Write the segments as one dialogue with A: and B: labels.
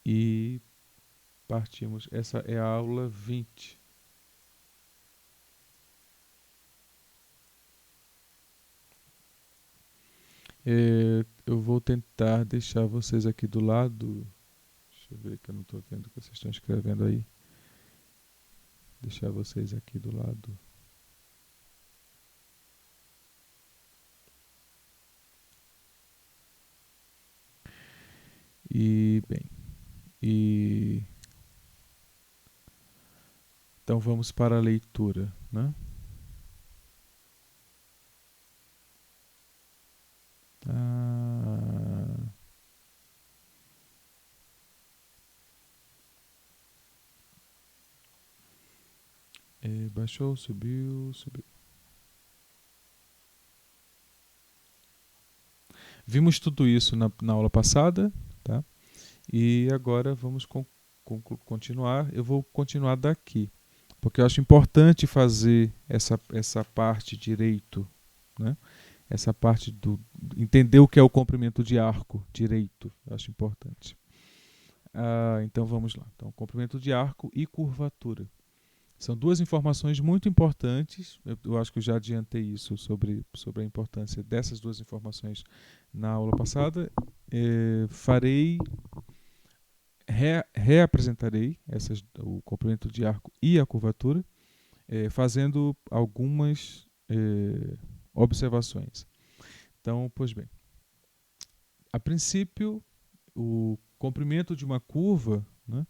A: e partimos. Essa é a aula 20. Eu vou tentar deixar vocês aqui do lado. Deixa eu ver que eu não estou vendo o que vocês estão escrevendo aí. Deixar vocês aqui do lado. E, bem, então vamos para a leitura, né? Ah, baixou, subiu, subiu. Vimos tudo isso na aula passada, tá? E agora vamos continuar. Eu vou continuar daqui, porque eu acho importante fazer essa parte direito, né? Essa parte do entender o que é o comprimento de arco direito, eu acho importante. Então vamos lá. Então, comprimento de arco e curvatura. São duas informações muito importantes. Eu acho que eu já adiantei isso sobre a importância dessas duas informações na aula passada. Reapresentarei o comprimento de arco e a curvatura, fazendo algumas observações. Então, pois bem, a princípio, o comprimento de uma curva, né,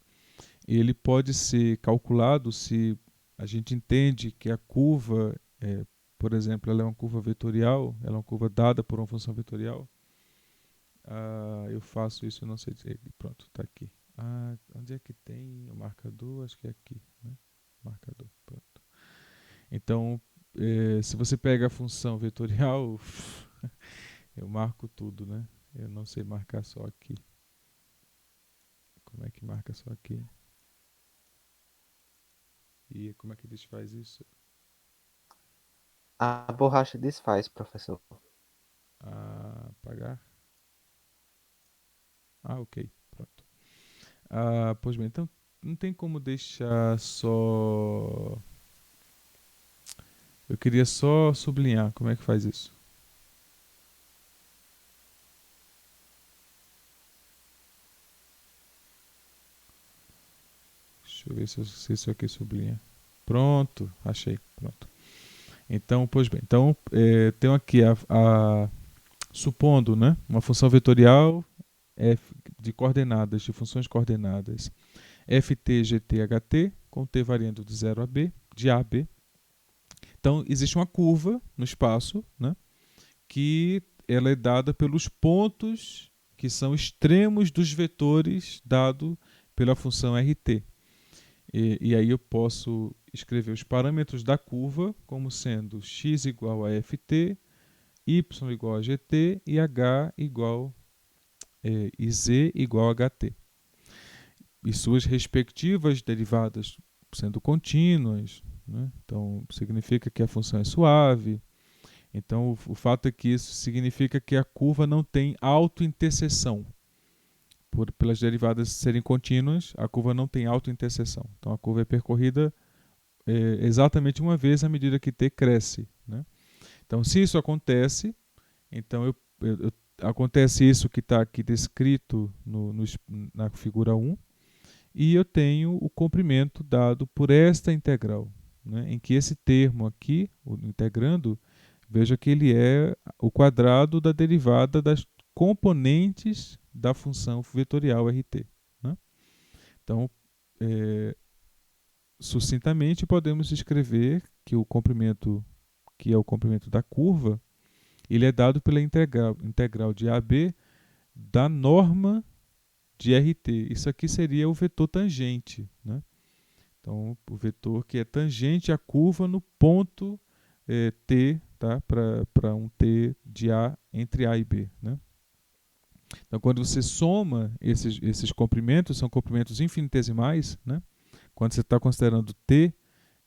A: ele pode ser calculado se a gente entende que a curva, por exemplo, ela é uma curva vetorial, ela é uma curva dada por uma função vetorial. Eu faço isso, eu não sei dizer. Pronto, está aqui. Onde é que tem o marcador? Acho que é aqui, né? Marcador, pronto. Então, se você pega a função vetorial, eu marco tudo, né? Eu não sei marcar só aqui. Como é que marca só aqui? E como é que desfaz isso?
B: A borracha desfaz, professor.
A: Apagar? Ok, pronto. Pois bem, então não tem como deixar só. Eu queria só sublinhar como é que faz isso. Deixa eu ver se isso aqui sublinha. Pronto, achei. Pronto. Então, pois bem. Então, tenho aqui supondo, né, uma função vetorial f de coordenadas, de funções coordenadas ft, gt, ht, com t variando de 0 a b, de a a b. Então, existe uma curva no espaço, né, que ela é dada pelos pontos que são extremos dos vetores dado pela função rt. E aí eu posso escrever os parâmetros da curva como sendo x igual a ft, y igual a gt e h igual e z igual a ht. E suas respectivas derivadas sendo contínuas, né? Então significa que a função é suave. Então o fato é que isso significa que a curva não tem autointerseção. Pelas derivadas serem contínuas, a curva não tem autointerseção. Então a curva é percorrida exatamente uma vez à medida que t cresce, né? Então, se isso acontece, então acontece isso que está aqui descrito na figura 1, e eu tenho o comprimento dado por esta integral, né? Em que esse termo aqui, o integrando, veja que ele é o quadrado da derivada das componentes da função vetorial rt, né? Então, sucintamente, podemos escrever que o comprimento, que é o comprimento da curva, ele é dado pela integral de AB da norma de RT. Isso aqui seria o vetor tangente, né? Então, o vetor que é tangente à curva no ponto T, tá? Para um T de A entre A e B, né? Então, quando você soma esses comprimentos, são comprimentos infinitesimais, né? Quando você está considerando T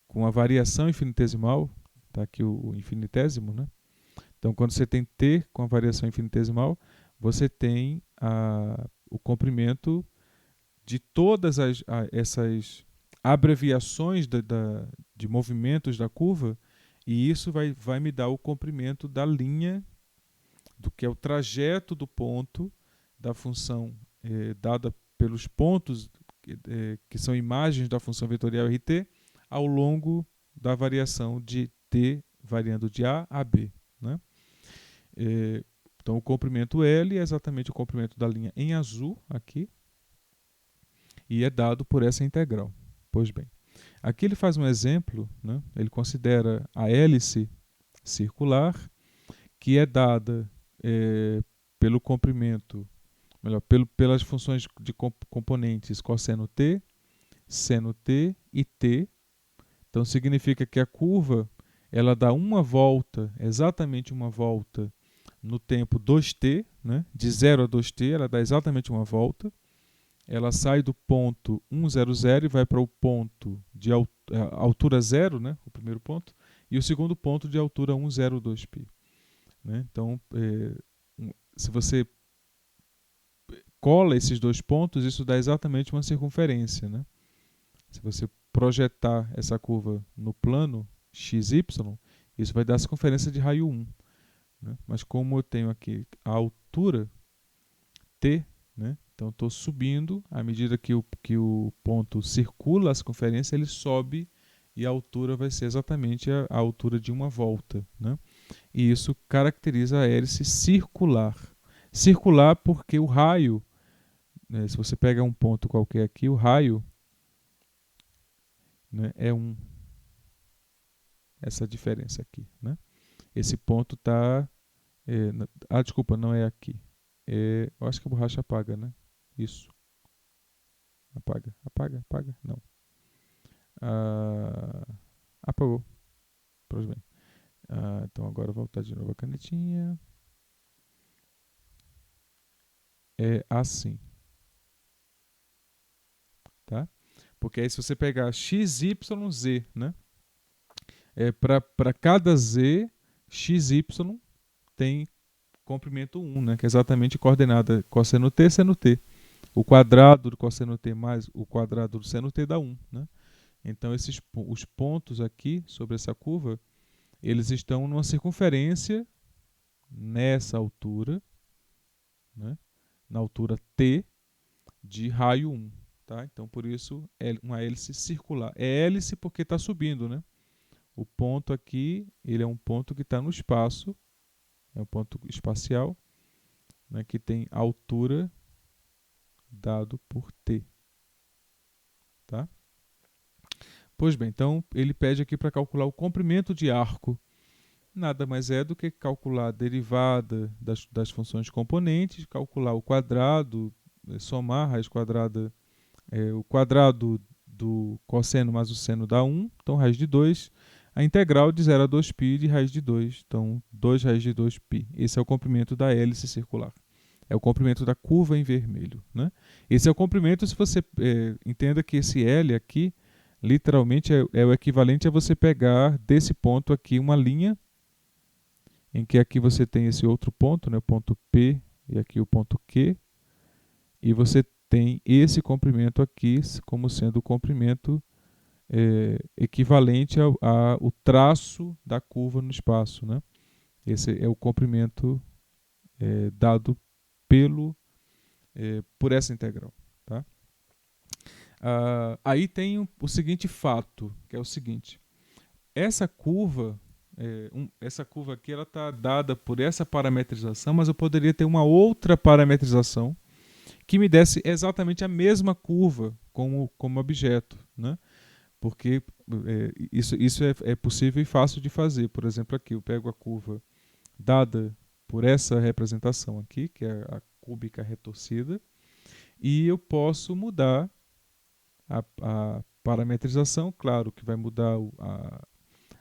A: com a variação infinitesimal, tá aqui o infinitésimo, né? Então, quando você tem T com a variação infinitesimal, você tem o comprimento de todas essas abreviações de movimentos da curva, e isso vai me dar o comprimento da linha, do que é o trajeto do ponto da função dada pelos pontos que são imagens da função vetorial RT ao longo da variação de t variando de A a B. Né? Então o comprimento L é exatamente o comprimento da linha em azul aqui e é dado por essa integral. Pois bem, aqui ele faz um exemplo, né? Ele considera a hélice circular que é dada pelo comprimento, melhor, pelas funções de componentes cosseno t, seno t e t. Então significa que a curva ela dá uma volta, exatamente uma volta, no tempo 2t, né? De 0 a 2t, ela dá exatamente uma volta. Ela sai do ponto 100 e vai para o ponto de altura 0, né? O primeiro ponto, e o segundo ponto de altura 102π. Né? Então, se você cola esses dois pontos, isso dá exatamente uma circunferência. Né? Se você projetar essa curva no plano XY, isso vai dar a circunferência de raio 1. Né? Mas como eu tenho aqui a altura t, né? Então estou subindo, à medida que o ponto circula a circunferência, ele sobe e a altura vai ser exatamente a altura de uma volta. Né? E isso caracteriza a hélice circular. Circular porque o raio, né, se você pega um ponto qualquer aqui, o raio, né, é essa diferença aqui. Né? Esse ponto está... desculpa, não é aqui. Eu acho que a borracha apaga, né? Isso. Apaga. Não. Apagou. Pois bem. Então agora eu vou voltar de novo a canetinha. É assim. Tá? Porque aí se você pegar x, y, z, né? Para cada z, x, y tem comprimento 1, né? Que é exatamente coordenada cosseno t, seno t. O quadrado do cosseno t mais o quadrado do seno t dá 1. Né? Então os pontos aqui sobre essa curva, eles estão numa circunferência nessa altura, né? Na altura t de raio 1. Tá? Então por isso é uma hélice circular. É hélice porque está subindo. Né? O ponto aqui ele é um ponto que está no espaço, é um ponto espacial, né? Que tem altura dado por t. Tá? Pois bem, então ele pede aqui para calcular o comprimento de arco. Nada mais é do que calcular a derivada das funções componentes, calcular o quadrado, somar a raiz quadrada, o quadrado do cosseno mais o seno dá 1, então raiz de 2, a integral de 0 a 2π de raiz de 2, então 2 raiz de 2π. Esse é o comprimento da hélice circular. É o comprimento da curva em vermelho. Né? Esse é o comprimento, se você entenda que esse L aqui, literalmente é o equivalente a você pegar desse ponto aqui uma linha, em que aqui você tem esse outro ponto, né, o ponto P e aqui o ponto Q, e você tem esse comprimento aqui como sendo o comprimento equivalente ao traço da curva no espaço. Né? Esse é o comprimento dado por essa integral. Tá? Aí tem o seguinte fato, que é o seguinte. Essa curva aqui ela está dada por essa parametrização, mas eu poderia ter uma outra parametrização que me desse exatamente a mesma curva como objeto. Né? Porque isso é possível e fácil de fazer. Por exemplo, aqui eu pego a curva dada por essa representação aqui, que é a cúbica retorcida, e eu posso mudar a parametrização, claro que vai mudar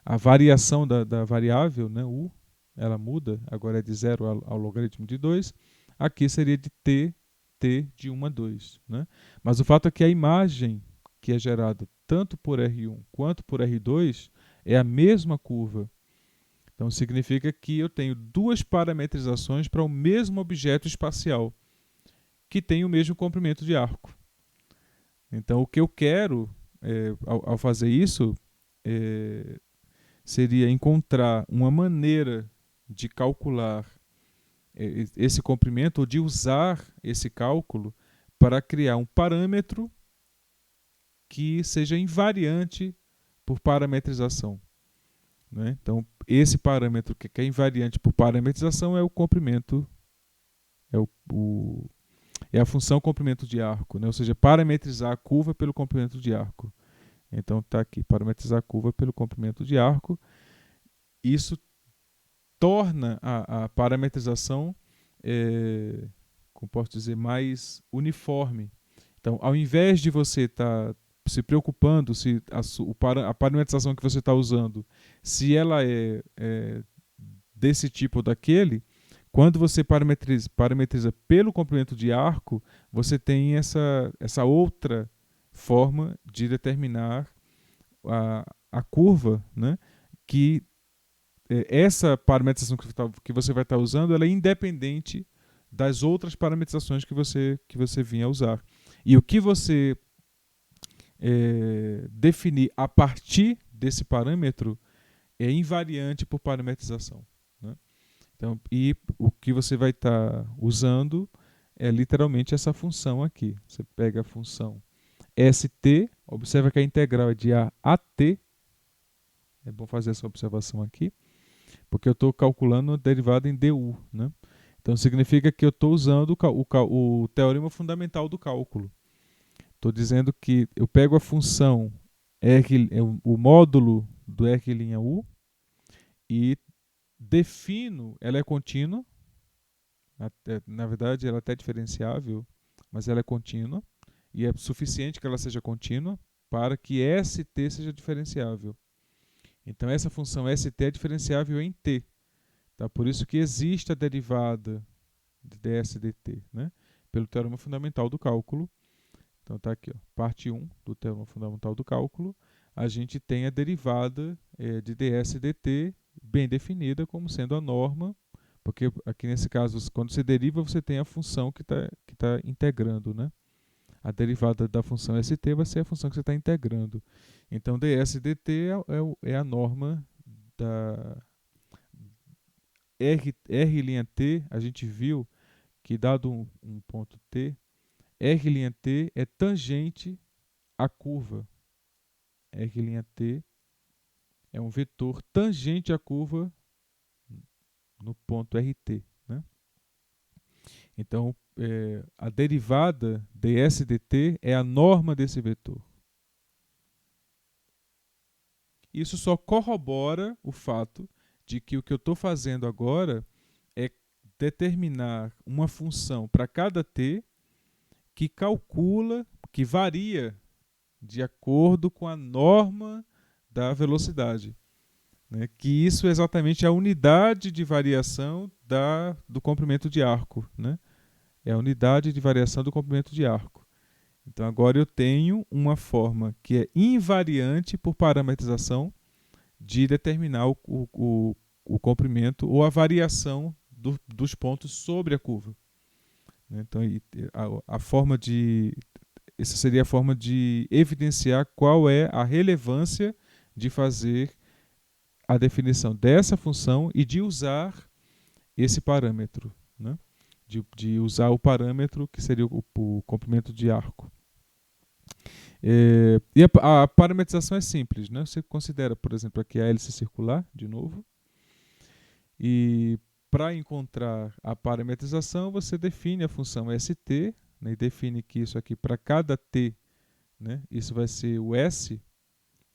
A: a variação da variável, né, u, ela muda, agora é de 0 ao logaritmo de 2, aqui seria de t de 1 a 2. Né? Mas o fato é que a imagem que é gerada tanto por R1 quanto por R2 é a mesma curva. Então significa que eu tenho duas parametrizações para o mesmo objeto espacial, que tem o mesmo comprimento de arco. Então, o que eu quero, ao fazer isso, seria encontrar uma maneira de calcular esse comprimento, ou de usar esse cálculo para criar um parâmetro que seja invariante por parametrização, né? Então, esse parâmetro que é invariante por parametrização é o comprimento, é, é a função comprimento de arco, né? Ou seja, parametrizar a curva pelo comprimento de arco. Então, está aqui, parametrizar a curva pelo comprimento de arco. Isso torna a parametrização, como posso dizer, mais uniforme. Então, ao invés de você estar se preocupando se a parametrização que você está usando, se ela é desse tipo ou daquele, quando você parametriza pelo comprimento de arco, você tem essa outra forma de determinar a curva, né? Que essa parametrização que você vai estar usando, ela é independente das outras parametrizações que você vinha a usar. E o que você definir a partir desse parâmetro é invariante por parametrização, né? Então, e o que você vai estar usando é literalmente essa função aqui. Você pega a função ST, observa que a integral é de A a T. É bom fazer essa observação aqui, porque eu estou calculando a derivada em du, né? Então significa que eu estou usando o teorema fundamental do cálculo. Estou dizendo que eu pego a função R, o módulo do R'(U) e defino, ela é contínua, na verdade ela é até diferenciável, mas ela é contínua, e é suficiente que ela seja contínua para que ST seja diferenciável. Então essa função ST é diferenciável em t. Tá? Por isso que existe a derivada de ds dt, né? Pelo teorema fundamental do cálculo. Então está aqui, ó, parte 1 do teorema fundamental do cálculo. A gente tem a derivada de ds dt bem definida como sendo a norma, porque aqui nesse caso, quando você deriva, você tem a função que tá integrando, né? A derivada da função st vai ser a função que você está integrando. Então, ds dt é a norma da R'(T), a gente viu que dado um ponto T, R'(T) é tangente à curva. R'(T) é um vetor tangente à curva no ponto RT, né? Então, a derivada ds dt é a norma desse vetor. Isso só corrobora o fato de que o que eu estou fazendo agora é determinar uma função para cada t que calcula, que varia de acordo com a norma da velocidade, né? Que isso é exatamente a unidade de variação do comprimento de arco, né? É a unidade de variação do comprimento de arco. Então agora eu tenho uma forma que é invariante por parametrização de determinar o comprimento ou a variação dos pontos sobre a curva. Então a forma de essa seria a forma de evidenciar qual é a relevância de fazer a definição dessa função e de usar esse parâmetro, né? De usar o parâmetro que seria o comprimento de arco. E a parametrização é simples, né? Você considera, por exemplo, aqui a hélice circular, de novo, e para encontrar a parametrização, você define a função ST, né? E define que isso aqui, para cada t, né? Isso vai ser o S.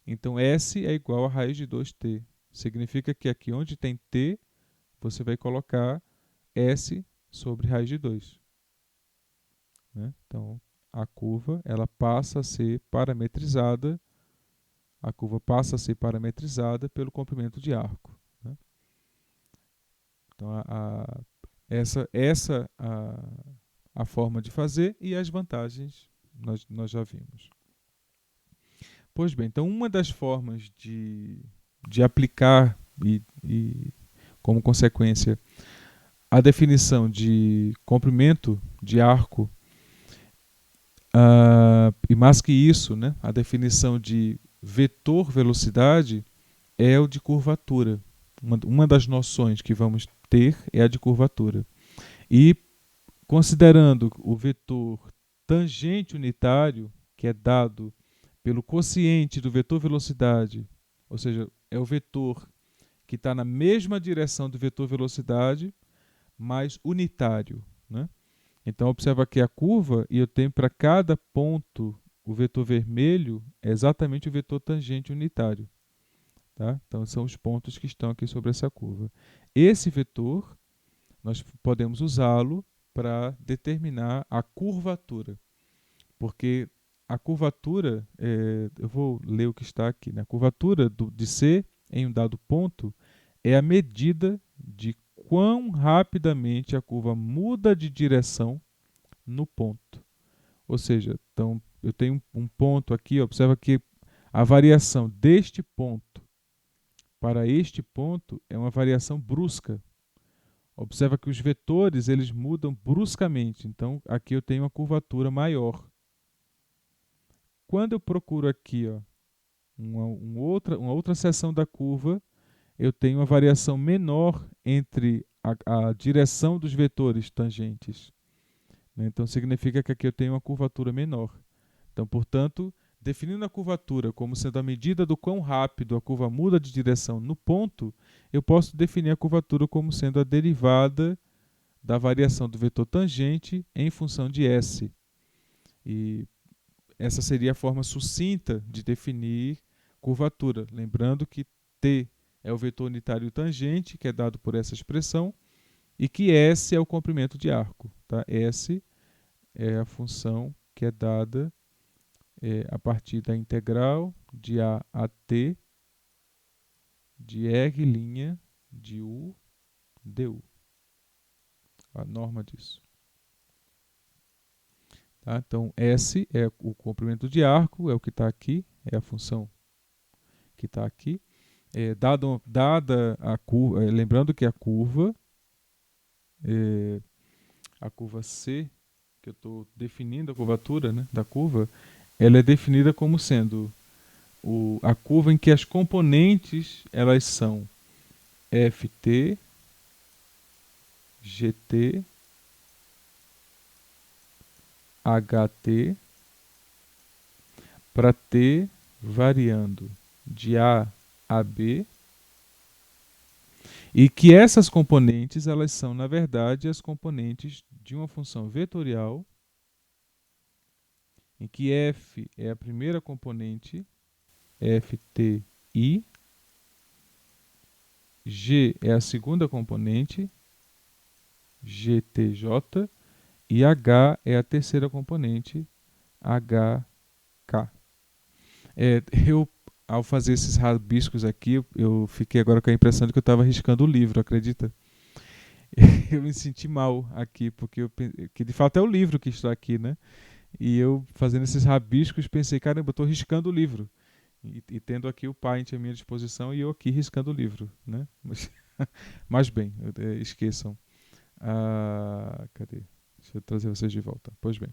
A: Então, S é igual a raiz de 2t. Significa que aqui onde tem t, você vai colocar S sobre raiz de 2. Né? Então, a curva ela passa a ser parametrizada, pelo comprimento de arco, né? Então, essa a forma de fazer, e as vantagens nós já vimos. Pois bem, então uma das formas de aplicar e como consequência a definição de comprimento de arco E mais que isso, né, a definição de vetor velocidade é o de curvatura. Uma das noções que vamos ter é a de curvatura. E considerando o vetor tangente unitário, que é dado pelo quociente do vetor velocidade, ou seja, é o vetor que está na mesma direção do vetor velocidade, mas unitário, né? Então observa aqui a curva e eu tenho para cada ponto o vetor vermelho é exatamente o vetor tangente unitário. Tá? Então são os pontos que estão aqui sobre essa curva. Esse vetor, nós podemos usá-lo para determinar a curvatura, porque a curvatura, eu vou ler o que está aqui, né? A curvatura de C em um dado ponto é a medida de quão rapidamente a curva muda de direção no ponto. Ou seja, então eu tenho um ponto aqui, observa que a variação deste ponto para este ponto é uma variação brusca. Observa que os vetores eles mudam bruscamente, então aqui eu tenho uma curvatura maior. Quando eu procuro aqui uma outra seção da curva, eu tenho uma variação menor entre a direção dos vetores tangentes. Né? Então significa que aqui eu tenho uma curvatura menor. Então, portanto, definindo a curvatura como sendo a medida do quão rápido a curva muda de direção no ponto, eu posso definir a curvatura como sendo a derivada da variação do vetor tangente em função de S. E essa seria a forma sucinta de definir curvatura. Lembrando que T é o vetor unitário tangente, que é dado por essa expressão, e que S é o comprimento de arco. Tá? S é a função que é dada a partir da integral de A a T de R' de U du. A norma disso. Tá? Então, S é o comprimento de arco, é o que está aqui, é a função que está aqui. Dada a curva, lembrando que a curva C, que eu estou definindo a curvatura, né, da curva, ela é definida como sendo a curva em que as componentes elas são Ft, Gt, Ht, para T variando de A a B, e que essas componentes elas são, na verdade, as componentes de uma função vetorial, em que f é a primeira componente, ft'i, g é a segunda componente, gtj, e h é a terceira componente, hk. Ao fazer esses rabiscos aqui, eu fiquei agora com a impressão de que eu estava riscando o livro, acredita? Eu me senti mal aqui, porque que de fato é o livro que está aqui, né? E eu fazendo esses rabiscos pensei, caramba, eu estou riscando o livro. E tendo aqui o Paint à minha disposição e eu aqui riscando o livro, né? Mas bem, esqueçam. Cadê? Deixa eu trazer vocês de volta. Pois bem.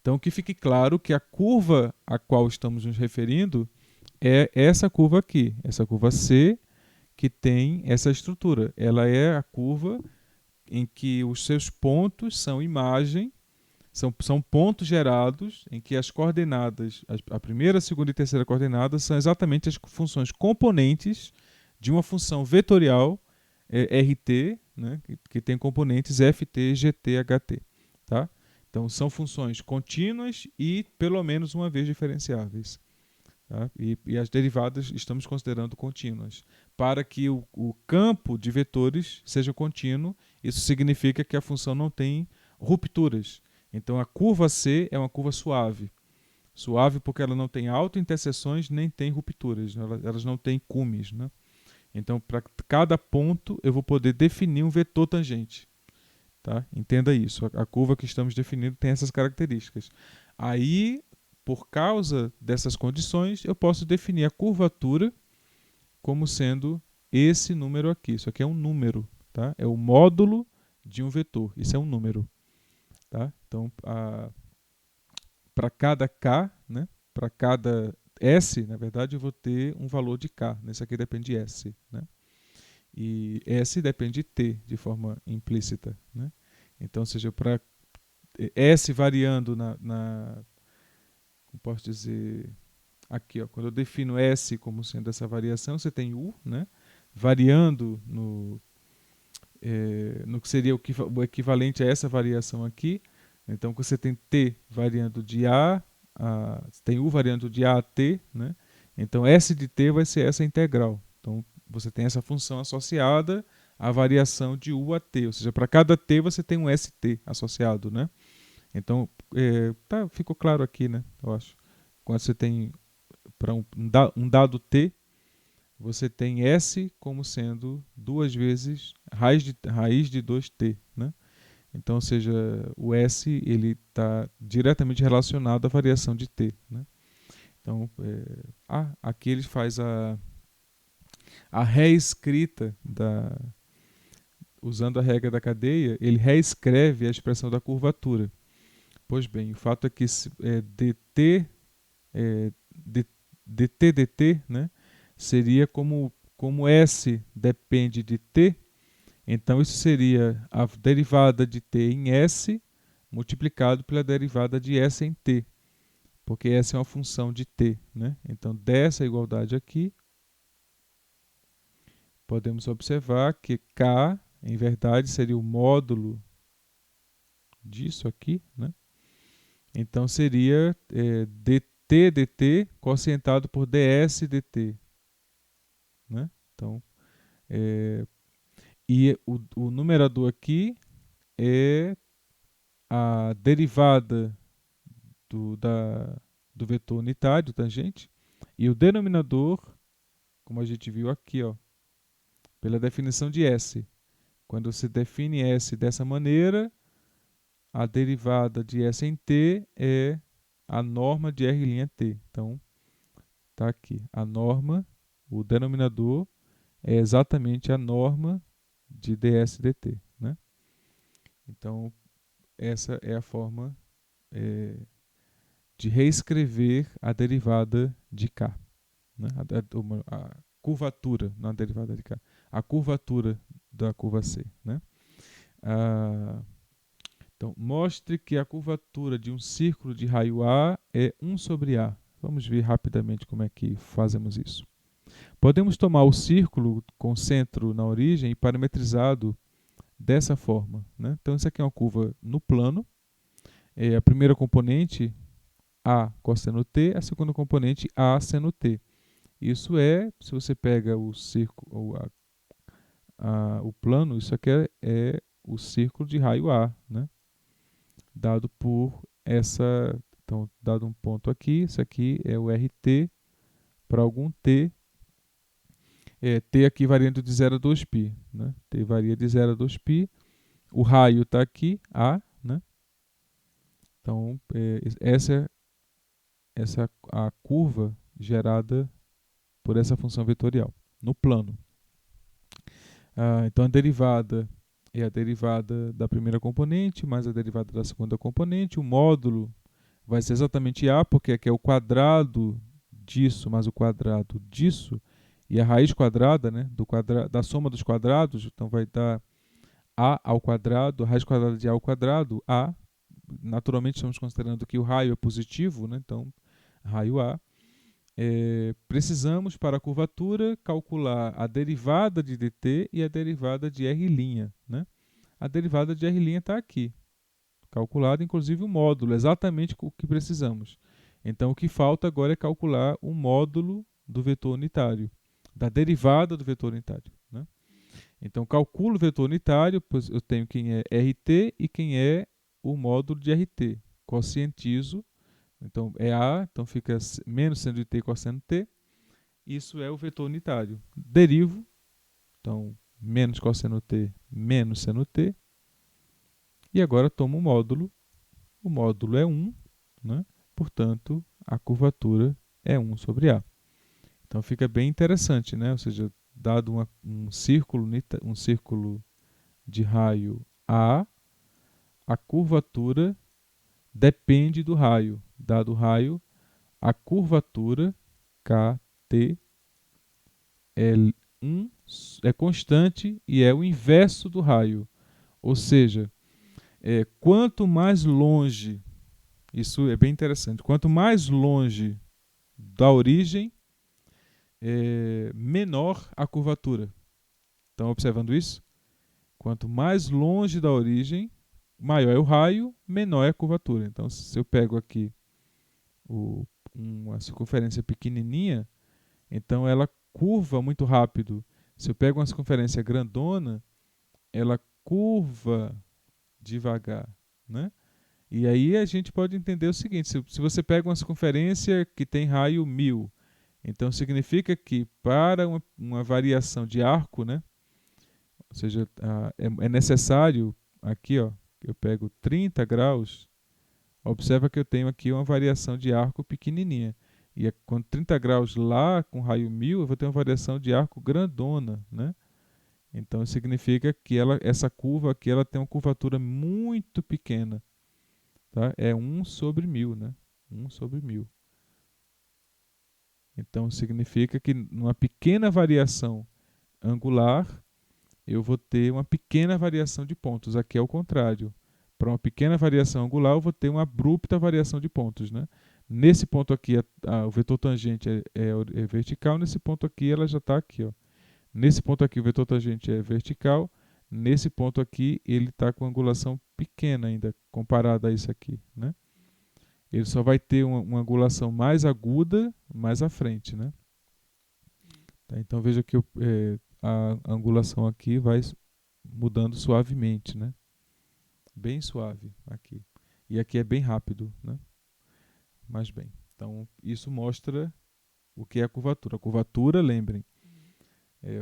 A: Então que fique claro que a curva a qual estamos nos referindo é essa curva aqui, essa curva C, que tem essa estrutura. Ela é a curva em que os seus pontos são imagem, são pontos gerados em que as coordenadas, a primeira, a segunda e terceira coordenada são exatamente as funções componentes de uma função vetorial RT, né, que tem componentes FT, GT, HT. Tá? Então são funções contínuas e pelo menos uma vez diferenciáveis. Tá? E as derivadas estamos considerando contínuas. Para que o campo de vetores seja contínuo, isso significa que a função não tem rupturas. Então a curva C é uma curva suave. Suave porque ela não tem autointerseções nem tem rupturas. Elas não têm cumes. Né? Então para cada ponto eu vou poder definir um vetor tangente. Tá? Entenda isso. A curva que estamos definindo tem essas características. Aí, por causa dessas condições, eu posso definir a curvatura como sendo esse número aqui. Isso aqui é um número. Tá? É o módulo de um vetor. Isso é um número. Tá? Então, para cada K, né? Para cada S, na verdade, eu vou ter um valor de K. Nesse aqui depende de S, né? E S depende de T de forma implícita, né? Então, ou seja, para S variando como posso dizer, aqui, ó, quando eu defino S como sendo essa variação, você tem U, né? Variando no que seria o equivalente a essa variação aqui. Então você tem T variando de tem U variando de A a T, né? Então S de T vai ser essa integral. Então você tem essa função associada à variação de U a T, ou seja, para cada T você tem um ST associado, né? Então ficou claro aqui, né? Eu acho. Quando você tem para um dado T, você tem S como sendo duas vezes raiz de 2t, né? Então, ou seja, o S ele está diretamente relacionado à variação de t, né? Então, aqui ele faz a reescrita usando a regra da cadeia, ele reescreve a expressão da curvatura. Pois bem, o fato é que dt, dt, né, seria como S depende de t, então isso seria a derivada de t em S multiplicado pela derivada de S em t, porque S é uma função de t, né? Então dessa igualdade aqui, podemos observar que K, em verdade, seria o módulo disso aqui, né? Então seria dt dt quocientado por ds dt, né? Então, e o numerador aqui é a derivada do vetor unitário, tangente, e o denominador, como a gente viu aqui, ó, pela definição de S. Quando se define S dessa maneira, a derivada de S em t é a norma de R'(t). Então, tá aqui. A norma, o denominador, é exatamente a norma de ds dt, né? Então, essa é a forma de reescrever a derivada de K, né? A curvatura, não a derivada de K, a curvatura da curva C, né? Então, mostre que a curvatura de um círculo de raio A é 1 sobre A. Vamos ver rapidamente como é que fazemos isso. Podemos tomar o círculo com centro na origem e parametrizado dessa forma, né? Então, isso aqui é uma curva no plano. A primeira componente, A cosseno t, a segunda componente, A seno t. Isso se você pega o círculo, o plano, isso aqui é o círculo de raio A, né? Dado por então, dado um ponto aqui, isso aqui é o RT para algum t, t aqui variando de 0 a 2π, né? T varia de 0 a 2π, o raio está aqui, A, né? Então, essa a curva gerada por essa função vetorial, no plano. Então, a derivada é a derivada da primeira componente, mais a derivada da segunda componente. O módulo vai ser exatamente A, porque aqui é o quadrado disso mais o quadrado disso, e a raiz quadrada, né, da soma dos quadrados, então vai dar A ao quadrado, a raiz quadrada de A ao quadrado, A. Naturalmente, estamos considerando que o raio é positivo, né, então raio A. Precisamos, para a curvatura, calcular a derivada de dt e a derivada de R', né? A derivada de R' está aqui, calculado inclusive o módulo, exatamente o que precisamos. Então o que falta agora é calcular o módulo do vetor unitário, da derivada do vetor unitário, né? Então calculo o vetor unitário, pois eu tenho quem é RT e quem é o módulo de RT. Quocientizo, então é A, então fica menos seno de t cosseno t. Isso é o vetor unitário. Derivo, então menos cosseno t menos seno t. E agora tomo o módulo. O módulo é 1, né? Portanto, a curvatura é 1 sobre A. Então fica bem interessante, né? Ou seja, dado um círculo de raio A, a curvatura depende do raio. Dado o raio, a curvatura KT é é constante e é o inverso do raio. Ou seja, quanto mais longe, isso é bem interessante, quanto mais longe da origem, menor a curvatura. Estão observando isso? Quanto mais longe da origem, maior é o raio, menor é a curvatura. Então, se eu pego aqui uma circunferência pequenininha, então ela curva muito rápido. Se eu pego uma circunferência grandona, ela curva devagar, né? E aí a gente pode entender o seguinte: se você pega uma circunferência que tem raio 1000, então significa que para uma variação de arco, né? Ou seja, é necessário aqui, ó, eu pego 30 graus. Observa que eu tenho aqui uma variação de arco pequenininha. E com 30 graus lá, com raio 1000, eu vou ter uma variação de arco grandona, né? Então significa que essa curva aqui ela tem uma curvatura muito pequena. Tá? É 1/1000, né? 1/1000. Então significa que numa pequena variação angular, eu vou ter uma pequena variação de pontos. Aqui é o contrário. Para uma pequena variação angular, eu vou ter uma abrupta variação de pontos, né? Nesse ponto aqui, o vetor tangente é vertical. Nesse ponto aqui, ela já está aqui. Ó. Nesse ponto aqui, o vetor tangente é vertical. Nesse ponto aqui, ele está com angulação pequena ainda, comparada a isso aqui, né? Ele só vai ter uma angulação mais aguda mais à frente, né? Tá, então veja que a angulação aqui vai mudando suavemente, né? Bem suave aqui. E aqui é bem rápido, né? Mas bem, então isso mostra o que é a curvatura. A curvatura, lembrem,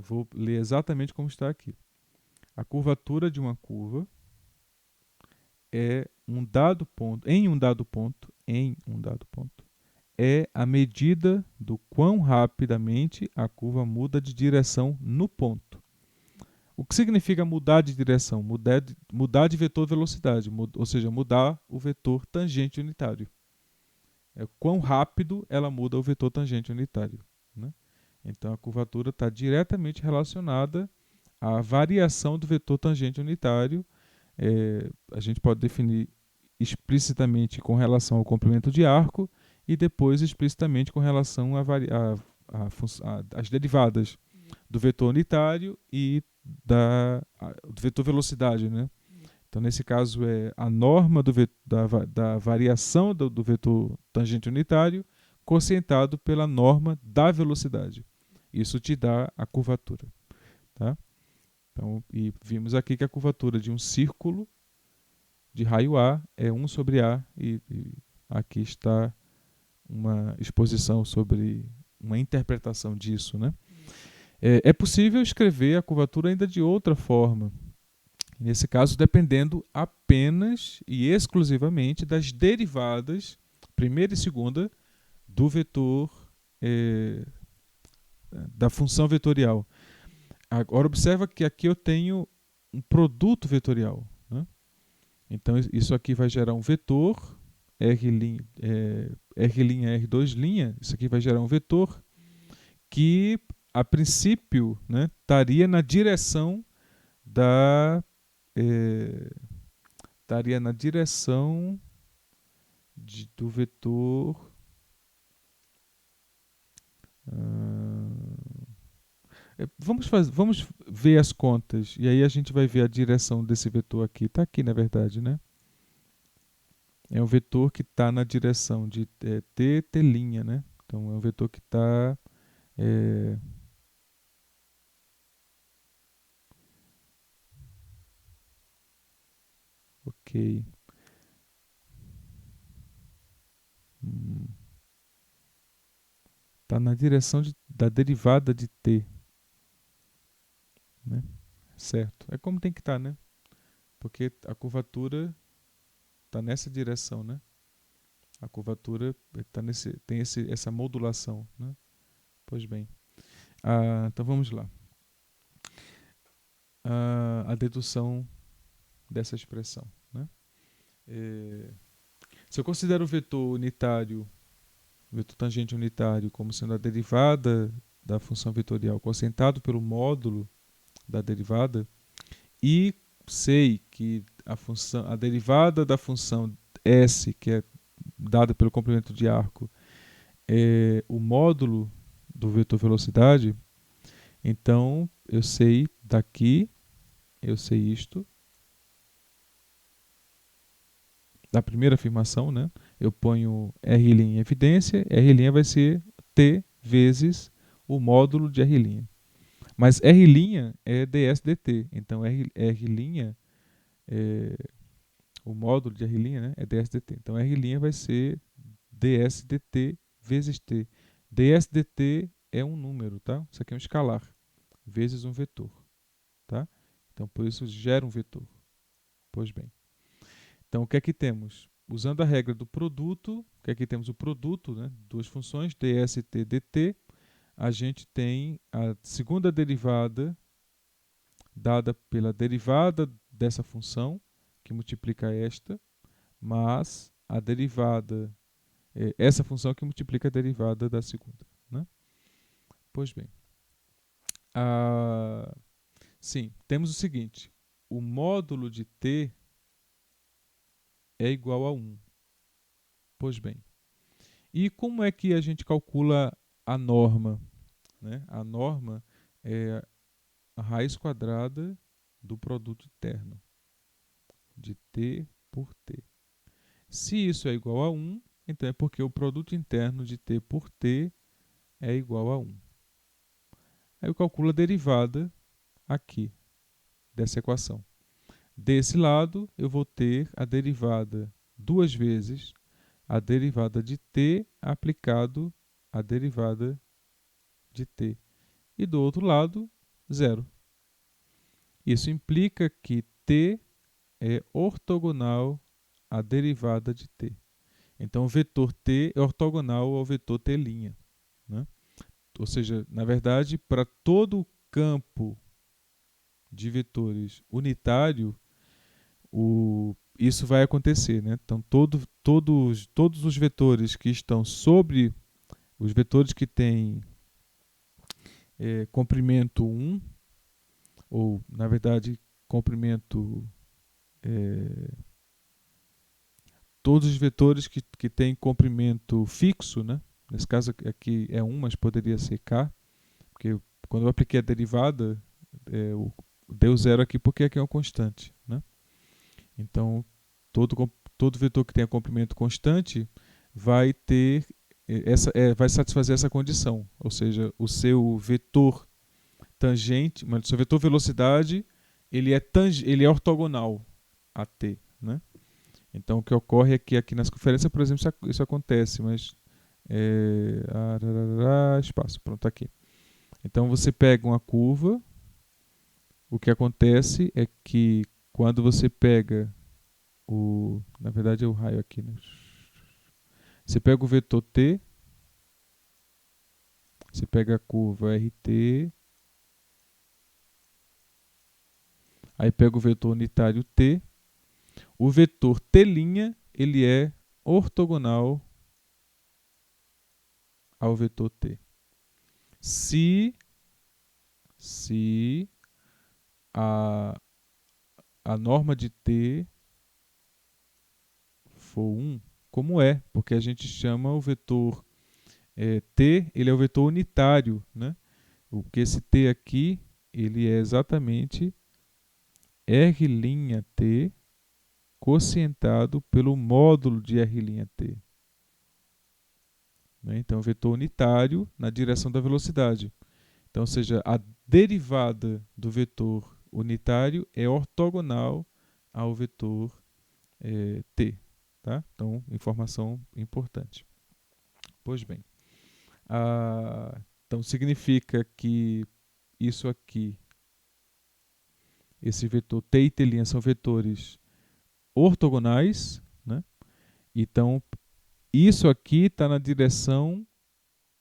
A: vou ler exatamente como está aqui. A curvatura de uma curva é em um dado ponto, é a medida do quão rapidamente a curva muda de direção no ponto. O que significa mudar de direção? Mudar de vetor velocidade, ou seja, mudar o vetor tangente unitário. Quão rápido ela muda o vetor tangente unitário. Né? Então a curvatura está diretamente relacionada à variação do vetor tangente unitário. A gente pode definir explicitamente com relação ao comprimento de arco e depois explicitamente com relação às derivadas do vetor unitário e do vetor velocidade, né? Então, nesse caso, é a norma da variação do vetor tangente unitário quocientado pela norma da velocidade. Isso te dá a curvatura. Tá? Então, e vimos aqui que a curvatura de um círculo de raio A é 1/A, e aqui está uma exposição sobre uma interpretação disso. Né? É possível escrever a curvatura ainda de outra forma. Nesse caso, dependendo apenas e exclusivamente das derivadas, primeira e segunda, do vetor, da função vetorial. Agora, observa que aqui eu tenho um produto vetorial. Né? Então, isso aqui vai gerar um vetor, R', R', isso aqui vai gerar um vetor que, a princípio, né, estaria na direção estaria na direção do vetor. Vamos ver as contas e aí a gente vai ver a direção desse vetor aqui. Está aqui, na verdade, né? É um vetor que está na direção de t, t', né? Então é um vetor que está ok. Está na direção da derivada de t. Né? Certo. É como tem que estar, né? Porque a curvatura está nessa direção, né? A curvatura tem essa modulação, né? Pois bem. Então vamos lá. A dedução dessa expressão. Né? Se eu considero o vetor unitário, o vetor tangente unitário, como sendo a derivada da função vetorial cosentado pelo módulo da derivada, e sei que a derivada da função S, que é dada pelo comprimento de arco, é o módulo do vetor velocidade, então eu sei daqui, eu sei isto, da primeira afirmação, né? Eu ponho R' em evidência, R' vai ser T vezes o módulo de R'. Mas R' é ds dt, então R', é, o módulo de R', né, é ds dt. Então R' vai ser ds dt vezes t. Ds dt é um número, tá? Isso aqui é um escalar, vezes um vetor, tá? Então por isso gera um vetor. Pois bem. Então o que é que temos? Usando a regra do produto, o que é que temos? O produto, né? Duas funções, dst dt. A gente tem a segunda derivada dada pela derivada dessa função, que multiplica esta, mas a derivada, essa função que multiplica a derivada da segunda. Né? Pois bem, sim, temos o seguinte, o módulo de t é igual a 1. Pois bem, e como é que a gente calcula a norma? Né? A norma é a raiz quadrada do produto interno de t por t. Se isso é igual a 1, então é porque o produto interno de t por t é igual a 1. Aí eu calculo a derivada aqui dessa equação. Desse lado, eu vou ter a derivada duas vezes a derivada de t aplicado à derivada de t. E do outro lado, zero. Isso implica que t é ortogonal à derivada de t. Então, o vetor t é ortogonal ao vetor t'. Né? Ou seja, na verdade, para todo o campo de vetores unitário, isso vai acontecer. Né? Então, todos os vetores que estão sobre os vetores que têm comprimento 1, ou, na verdade, comprimento... todos os vetores que têm comprimento fixo, né? Nesse caso aqui é 1, mas poderia ser k, porque quando eu apliquei a derivada, deu zero aqui porque aqui é uma constante. Né? Então, todo vetor que tenha comprimento constante vai ter vai satisfazer essa condição, ou seja, o seu vetor tangente, mas o seu vetor velocidade, ele é ortogonal a t, né? Então o que ocorre é que aqui nas conferências, por exemplo, isso acontece, mas espaço, pronto, aqui. Então você pega uma curva, o que acontece é que quando você pega na verdade é o raio aqui, né? Você pega o vetor t, você pega a curva rt, aí pega o vetor unitário t, o vetor t', ele é ortogonal ao vetor t. Se a norma de t for 1, como é, porque a gente chama o vetor t, ele é o vetor unitário, né? Porque esse t aqui, ele é exatamente r' quocientado pelo módulo de r'. Né? Então, vetor unitário na direção da velocidade. Então, ou seja, a derivada do vetor unitário é ortogonal ao vetor t. Tá? Então, informação importante. Pois bem, então significa que isso aqui, esse vetor t e t' são vetores ortogonais, né? Então, isso aqui está na direção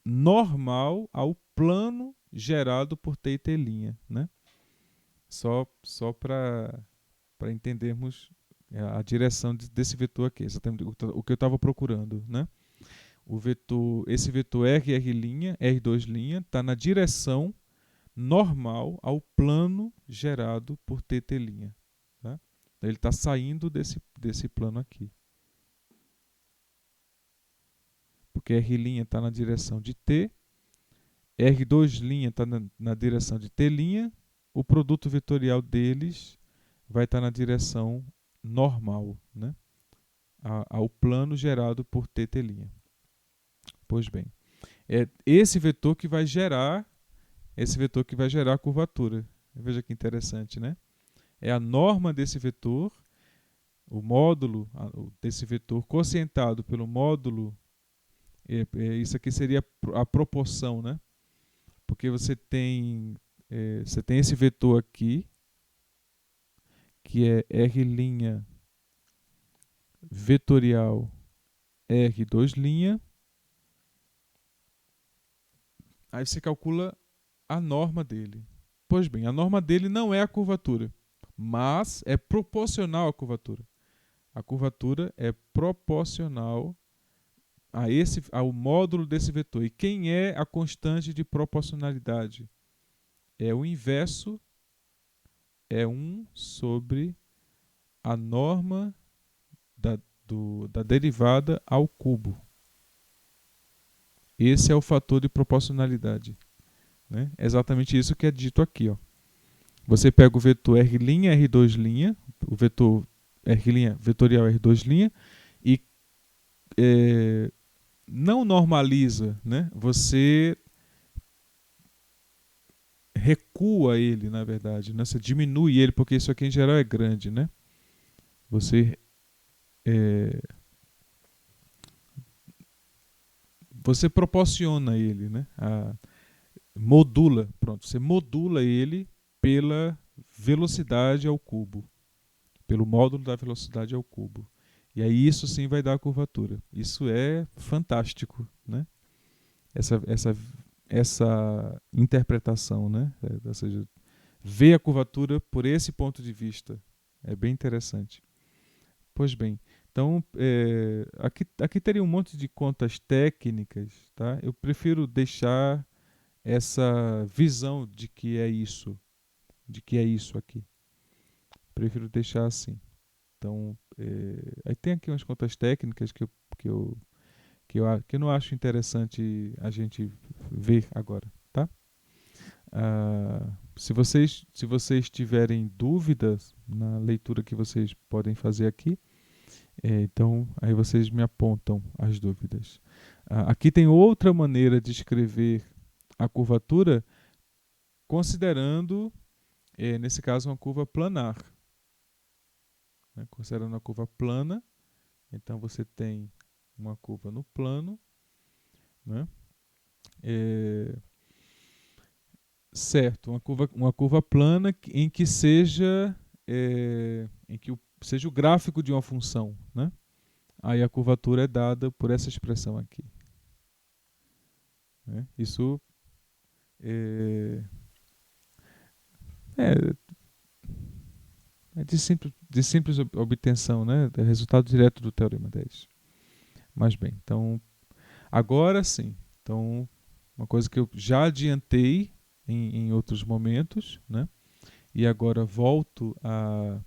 A: normal ao plano gerado por t e t', né? Só para entendermos É a direção desse vetor aqui, exatamente o que eu estava procurando, né? Esse vetor R', R2' está na direção normal ao plano gerado por TT'. Tá? Então ele está saindo desse plano aqui. Porque R' está na direção de T, R2' está na direção de T', o produto vetorial deles vai estar na direção normal, né? Ao plano gerado por TT'. Pois bem, é esse vetor que vai gerar a curvatura. Veja que interessante, né? É a norma desse vetor, o módulo desse vetor quocientado pelo módulo, isso aqui seria a proporção, né? Porque você tem esse vetor aqui, que é R' vetorial R2', aí você calcula a norma dele. Pois bem, a norma dele não é a curvatura, mas é proporcional à curvatura. A curvatura é proporcional ao módulo desse vetor. E quem é a constante de proporcionalidade? É o inverso, é 1 sobre a norma da derivada ao cubo. Esse é o fator de proporcionalidade. Né? É exatamente isso que é dito aqui. Ó. Você pega o vetor R', R2', o vetor R' vetorial R2', e não normaliza, né? Você recua ele, na verdade, né? Você diminui ele, porque isso aqui em geral é grande, né? Você você proporciona ele, né? Você modula ele pela velocidade ao cubo, pelo módulo da velocidade ao cubo. E aí isso sim vai dar a curvatura. Isso é fantástico, né? Essa interpretação, né? Ou seja, ver a curvatura por esse ponto de vista é bem interessante. Pois bem, então aqui teria um monte de contas técnicas, tá? Eu prefiro deixar essa visão de que é isso aqui. Prefiro deixar assim. Então, aí tem aqui umas contas técnicas que eu não acho interessante a gente ver agora, tá? Se vocês tiverem dúvidas na leitura que vocês podem fazer aqui, então aí vocês me apontam as dúvidas. Aqui tem outra maneira de escrever a curvatura, considerando, nesse caso, uma curva planar. Né? Considerando a curva plana, então você tem uma curva no plano, né? Certo, uma curva plana em que seja seja o gráfico de uma função, né? Aí a curvatura é dada por essa expressão aqui. Né? Isso é de simples obtenção, né? É resultado direto do teorema 10. Mas bem, então agora sim. Então, uma coisa que eu já adiantei em outros momentos, né? E agora volto a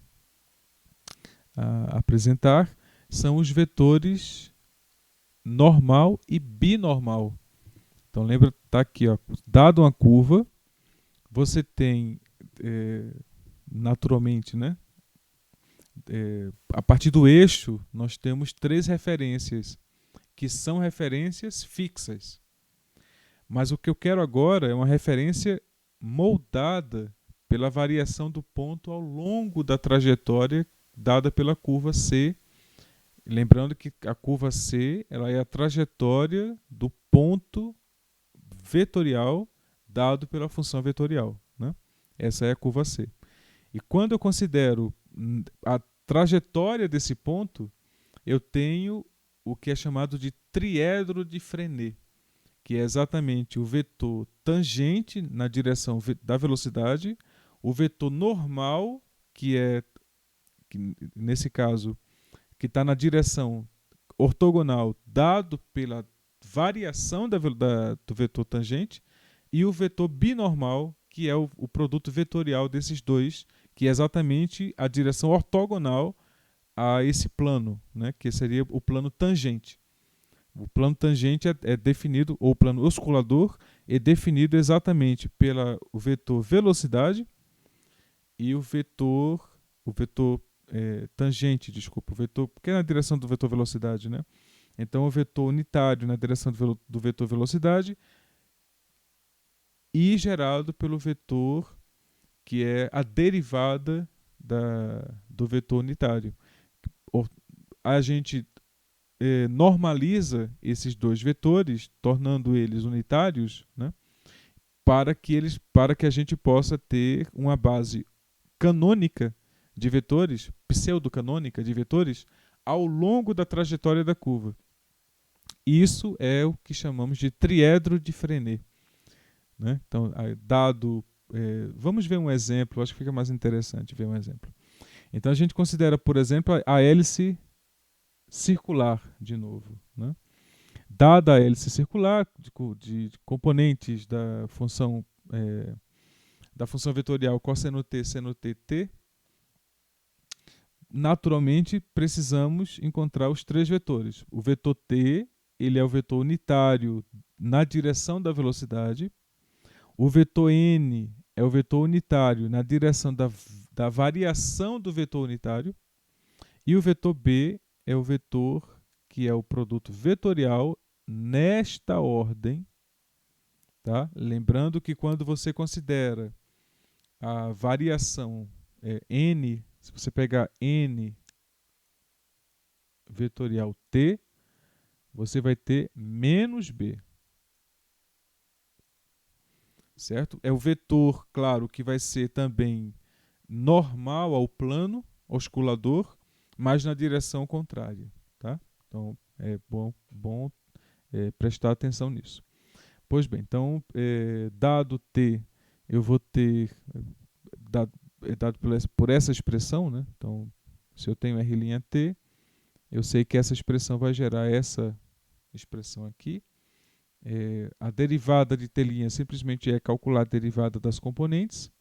A: apresentar, são os vetores normal e binormal. Então lembra, tá aqui, ó, dado uma curva, você tem naturalmente, né? A partir do eixo, nós temos 3 referências, que são referências fixas. Mas o que eu quero agora é uma referência moldada pela variação do ponto ao longo da trajetória dada pela curva C. Lembrando que a curva C ela é a trajetória do ponto vetorial dado pela função vetorial. Né? Essa é a curva C. E quando eu considero a trajetória desse ponto, eu tenho o que é chamado de triedro de Frenet, que é exatamente o vetor tangente na direção da velocidade, o vetor normal, que que nesse caso, que está na direção ortogonal dado pela variação do vetor tangente, e o vetor binormal, que é o produto vetorial desses dois, que é exatamente a direção ortogonal a esse plano, né, que seria o plano tangente. O plano tangente é definido, ou o plano osculador, é definido exatamente pelo vetor velocidade e o vetor tangente, desculpa, o vetor, porque é na direção do vetor velocidade, né? Então, o vetor unitário na direção do vetor velocidade e gerado pelo vetor que é a derivada do vetor unitário. A gente normaliza esses dois vetores, tornando eles unitários, né? Para que a gente possa ter uma base canônica de vetores, pseudo-canônica de vetores, ao longo da trajetória da curva. Isso é o que chamamos de triedro de Frenet, né? Então, vamos ver um exemplo, acho que fica mais interessante ver um exemplo. Então, a gente considera, por exemplo, a hélice circular, de novo, né? Dada a hélice circular, de componentes da função vetorial cosseno t, seno t, t, naturalmente precisamos encontrar os três vetores. O vetor t, ele é o vetor unitário na direção da velocidade. O vetor n é o vetor unitário na direção da variação do vetor unitário. E o vetor b é o vetor que é o produto vetorial nesta ordem. Tá? Lembrando que quando você considera a variação n, se você pegar n vetorial t, você vai ter menos b. Certo? É o vetor, claro, que vai ser também normal ao plano osculador, mas na direção contrária. Tá? Então, é bom prestar atenção nisso. Pois bem, então, dado t, eu vou ter, dado por essa expressão, né? Então, se eu tenho r'(t), eu sei que essa expressão vai gerar essa expressão aqui. A derivada de t' simplesmente é calcular a derivada das componentes.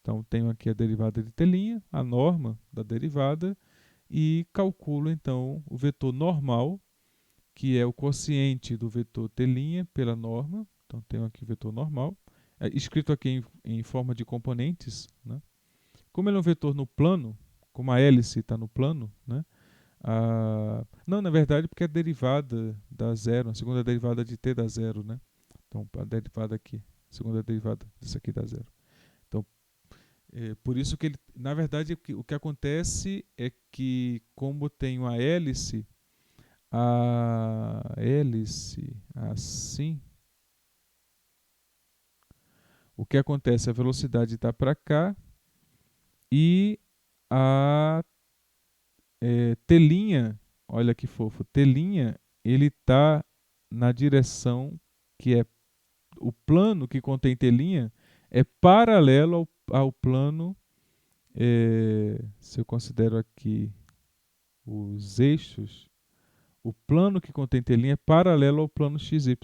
A: Então, tenho aqui a derivada de t', a norma da derivada, e calculo, então, o vetor normal, que é o quociente do vetor t' pela norma. Então, tenho aqui o vetor normal, escrito aqui em forma de componentes, né? Como ele é um vetor no plano, como a hélice está no plano, né? Não, na verdade, porque a derivada dá zero, a segunda derivada de t dá zero, né? Então, a derivada aqui, a segunda derivada disso aqui dá zero. Então, por isso que ele, na verdade, o que acontece é que, como tenho a hélice assim, o que acontece? A velocidade está para cá e a t', olha que fofo, t', ele está na direção que é o plano que contém t', é paralelo ao plano, se eu considero aqui os eixos, o plano que contém t' é paralelo ao plano xy.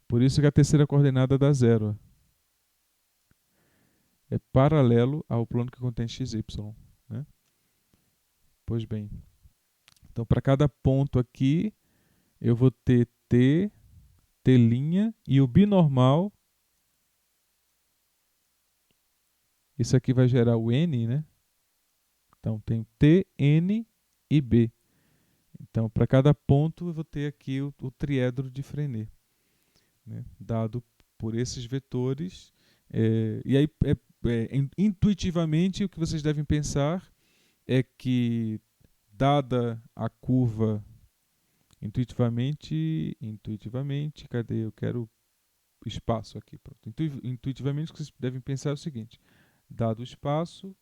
A: Por isso que a terceira coordenada dá zero. É paralelo ao plano que contém xy, né? Pois bem, então para cada ponto aqui eu vou ter t', e o binormal, isso aqui vai gerar o n, né? Então tem t, n e b. Então para cada ponto eu vou ter aqui o triedro de Frenet, né? Dado por esses vetores. E aí, intuitivamente, o que vocês devem pensar é que, dada a curva, intuitivamente, cadê? Eu quero espaço aqui. Pronto. Intuitivamente, o que vocês devem pensar é o seguinte: dado o espaço,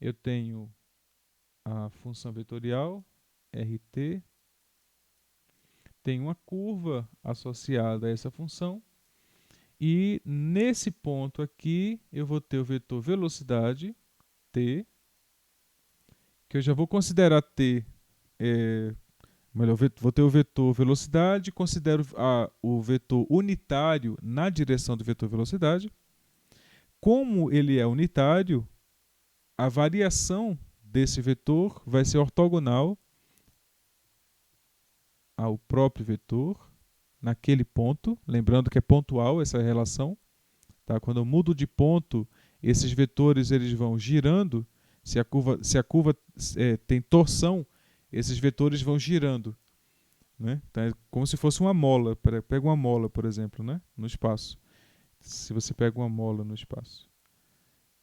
A: eu tenho a função vetorial, RT, tenho uma curva associada a essa função, E nesse ponto aqui, eu vou ter o vetor velocidade, t, que eu já vou considerar t, melhor, vou ter o vetor velocidade, considero o vetor unitário na direção do vetor velocidade. Como ele é unitário, a variação desse vetor vai ser ortogonal ao próprio vetor naquele ponto, lembrando que é pontual essa relação, tá? Quando eu mudo de ponto, esses vetores eles vão girando. Se a curva tem torção, esses vetores vão girando, né? Então é como se fosse uma mola. Pega uma mola, por exemplo, né? No espaço. Se você pega uma mola no espaço.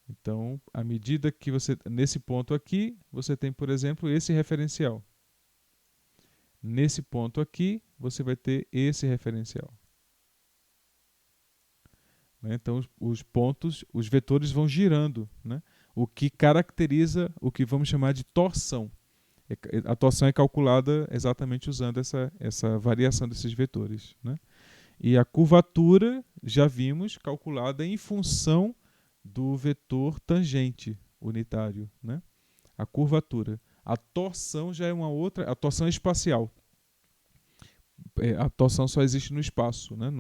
A: Então, à medida que você, nesse ponto aqui, você tem, por exemplo, esse referencial. Nesse ponto aqui, você vai ter esse referencial. Né? Então, os pontos, os vetores vão girando, né? O que caracteriza o que vamos chamar de torção. A torção é calculada exatamente usando essa variação desses vetores. Né? E a curvatura, já vimos, calculada em função do vetor tangente unitário. Né? A curvatura. A torção já é uma outra, a torção é espacial. A torção só existe no espaço. Né?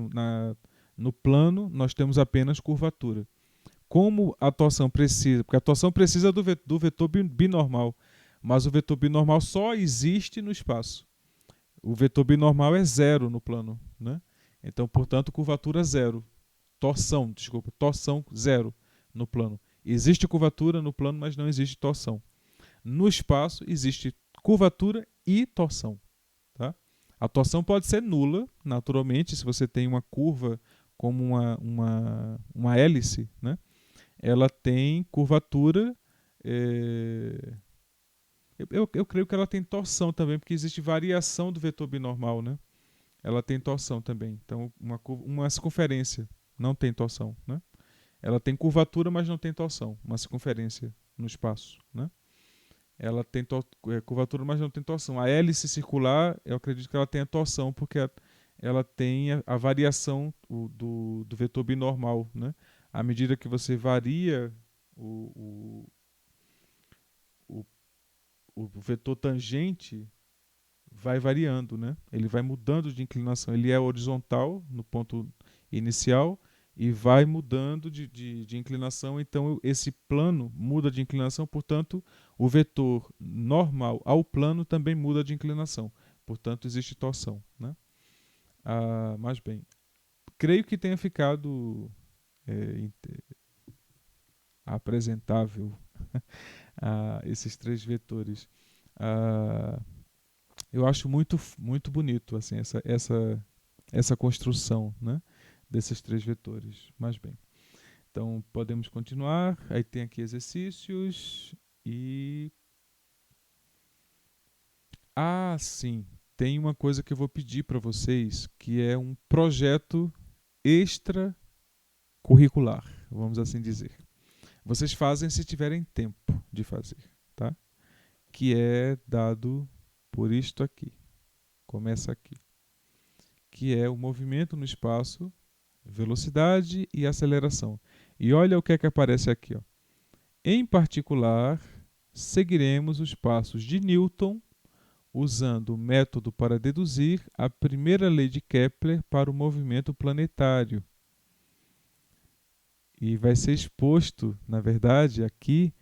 A: No plano, nós temos apenas curvatura. Como a torção precisa, porque a torção precisa do vetor binormal, mas o vetor binormal só existe no espaço. O vetor binormal é zero no plano, né? Então, portanto, curvatura zero. Torção zero no plano. Existe curvatura no plano, mas não existe torção. No espaço existe curvatura e torção. Tá? A torção pode ser nula, naturalmente, se você tem uma curva como uma hélice, né? Ela tem curvatura. Eu creio que ela tem torção também, porque existe variação do vetor binormal, né? Ela tem torção também. Então, uma circunferência não tem torção, né? Ela tem curvatura, mas não tem torção. Uma circunferência no espaço, né? Ela tem curvatura, mas não tem torção. A hélice circular, eu acredito que ela tenha torção, porque ela tem a variação do vetor binormal, né? À medida que você varia o, o, o vetor tangente, vai variando, né? Ele vai mudando de inclinação. Ele é horizontal no ponto inicial e vai mudando de inclinação. Então, esse plano muda de inclinação, portanto, o vetor normal ao plano também muda de inclinação. Portanto, existe torção, né? Mas bem, creio que tenha ficado é, apresentável esses três vetores. Eu acho muito bonito assim, essa construção, né, desses três vetores. Mas bem, então podemos continuar. Aí tem aqui exercícios e... sim, tem uma coisa que eu vou pedir para vocês, que é um projeto extracurricular, vamos assim dizer. Vocês fazem se tiverem tempo de fazer, tá? Que é dado por isto aqui. Começa aqui. Que é o movimento no espaço, velocidade e aceleração. E olha o que é que aparece aqui. Ó. Em particular, seguiremos os passos de Newton, usando o método para deduzir a primeira lei de Kepler para o movimento planetário. E vai ser exposto, na verdade, aqui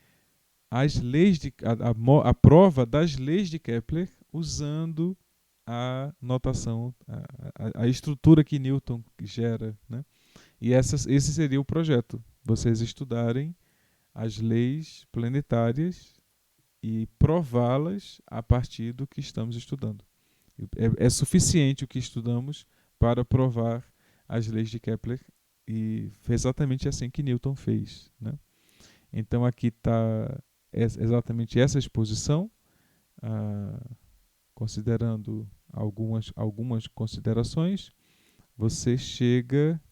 A: as leis a prova das leis de Kepler usando a notação, a estrutura que Newton gera, né? E esse seria o projeto. Vocês estudarem as leis planetárias e prová-las a partir do que estamos estudando. É suficiente o que estudamos para provar as leis de Kepler e foi exatamente assim que Newton fez, né? Então aqui está exatamente essa exposição, considerando algumas considerações, você chega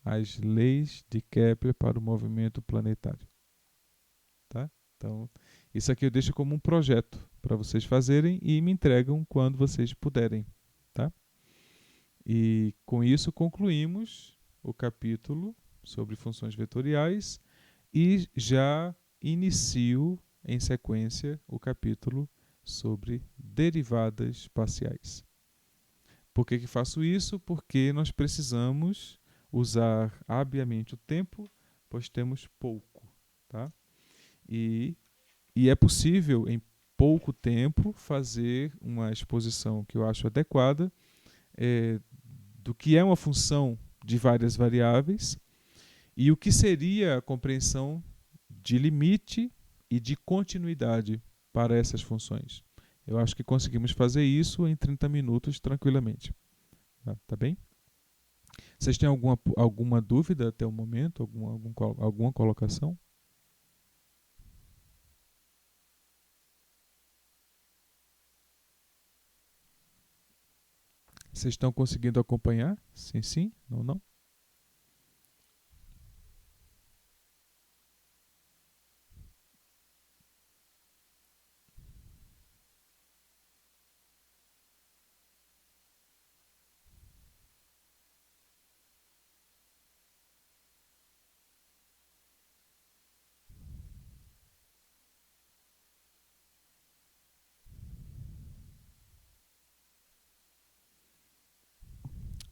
A: às leis de Kepler para o movimento planetário. Tá? Então, isso aqui eu deixo como um projeto para vocês fazerem e me entregam quando vocês puderem, tá? E com isso concluímos o capítulo sobre funções vetoriais e já inicio em sequência o capítulo sobre derivadas parciais. Por que faço isso? Porque nós precisamos usar habilmente o tempo, pois temos pouco, tá? E é possível, em pouco tempo, fazer uma exposição que eu acho adequada do que é uma função de várias variáveis e o que seria a compreensão de limite e de continuidade para essas funções. Eu acho que conseguimos fazer isso em 30 minutos tranquilamente. Tá bem? Vocês têm alguma dúvida até o momento? Alguma colocação? Vocês estão conseguindo acompanhar? Sim, sim? Não, não?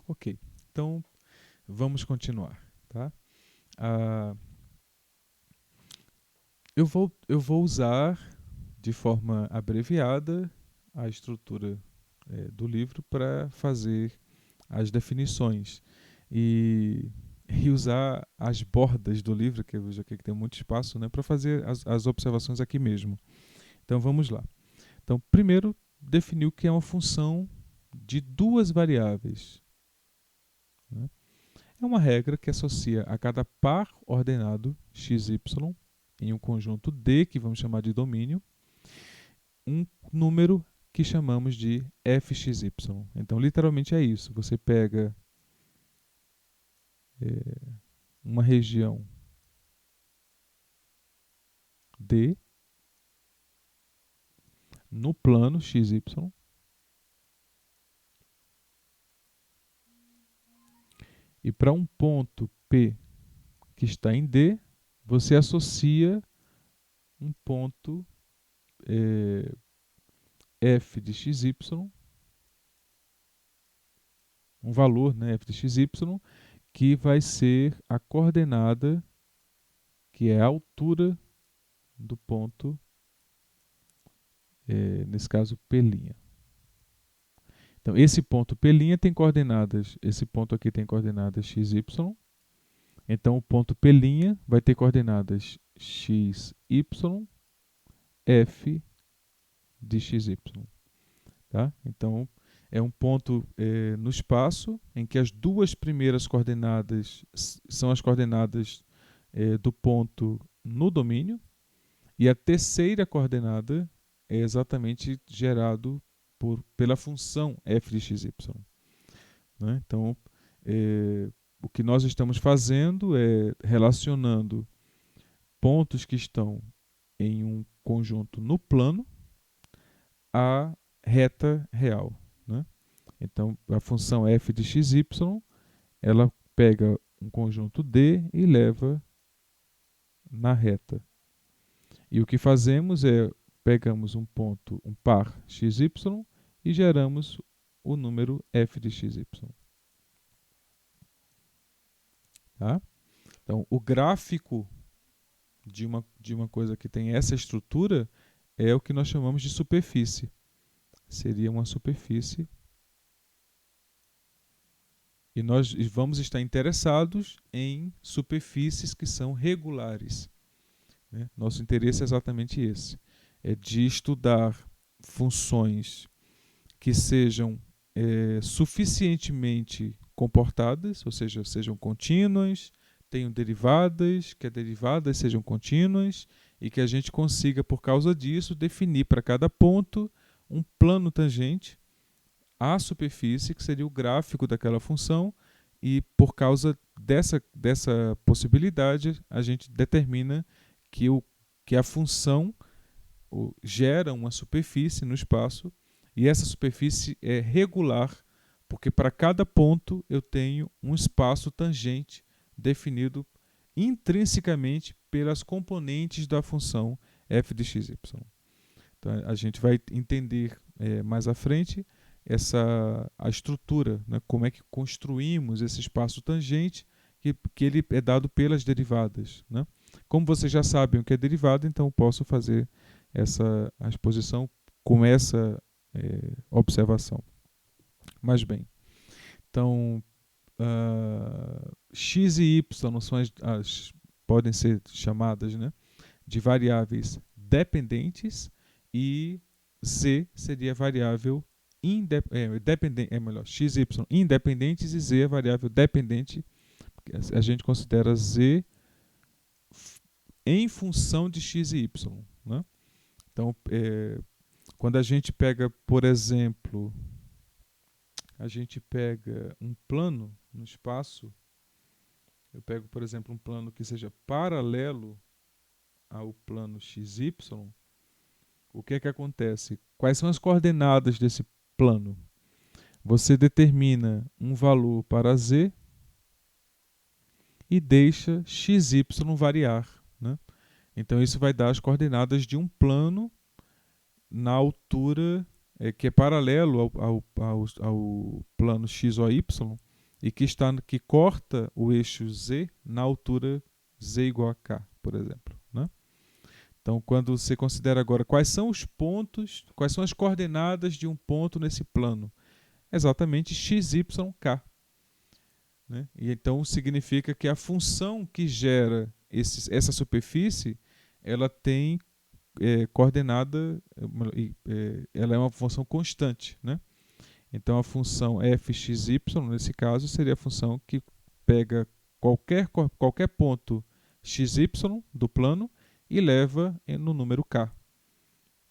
A: Ok. Então, vamos continuar, tá? Eu vou usar de forma abreviada a estrutura do livro para fazer as definições e usar as bordas do livro, que eu vejo aqui que tem muito espaço, né, para fazer as observações aqui mesmo. Então vamos lá. Então, primeiro, definir o que é uma função de duas variáveis, né? É uma regra que associa a cada par ordenado xy em um conjunto D, que vamos chamar de domínio, um número que chamamos de fxy. Então, literalmente é isso. Você pega uma região D no plano xy e para um ponto P que está em D, você associa um ponto f de xy, um valor, né, f de xy, que vai ser a coordenada, que é a altura do ponto, nesse caso P'. Então, esse ponto P' tem coordenadas, esse ponto aqui tem coordenadas xy. Então, o ponto P' vai ter coordenadas xy, f de xy. Tá? Então, é um ponto no espaço em que as duas primeiras coordenadas são as coordenadas do ponto no domínio e a terceira coordenada é exatamente gerado pela função f de xy. Né? Então, o que nós estamos fazendo é relacionando pontos que estão em um conjunto no plano à reta real, né? Então, a função f de xy, ela pega um conjunto D e leva na reta. E o que fazemos é pegamos um ponto, um par xy e geramos o número f de xy. Tá? Então, o gráfico de uma coisa que tem essa estrutura é o que nós chamamos de superfície. Seria uma superfície. E nós vamos estar interessados em superfícies que são regulares, né? Nosso interesse é exatamente esse. É de estudar funções que sejam suficientemente comportadas, ou seja, sejam contínuas, tenham derivadas, que as derivadas sejam contínuas e que a gente consiga, por causa disso, definir para cada ponto um plano tangente à superfície, que seria o gráfico daquela função, e por causa dessa possibilidade, a gente determina que que a função gera uma superfície no espaço e essa superfície é regular, porque para cada ponto eu tenho um espaço tangente definido intrinsecamente pelas componentes da função f de x, y. Então, a gente vai entender mais à frente a estrutura, né? Como é que construímos esse espaço tangente que ele é dado pelas derivadas, né? Como vocês já sabem o que é derivada, então eu posso fazer a exposição com essa observação. Mas bem, então x e y são podem ser chamadas, né, de variáveis dependentes e z seria variável dependente, melhor, x e y independentes e z é variável dependente. A gente considera z em função de x e y, né? Então, quando a gente pega, por exemplo, a gente pega um plano no espaço, eu pego, por exemplo, um plano que seja paralelo ao plano XY, o que é que acontece? Quais são as coordenadas desse plano? Você determina um valor para z e deixa xy variar, né? Então isso vai dar as coordenadas de um plano na altura que é paralelo ao plano XOY e que corta o eixo z na altura z igual a k, por exemplo, né? Então, quando você considera agora quais são os pontos, quais são as coordenadas de um ponto nesse plano, exatamente xyk, né? E então significa que a função que gera essa superfície, ela tem coordenada, ela é uma função constante, né? Então a função fxy, nesse caso, seria a função que pega qualquer ponto xy do plano e leva no número k.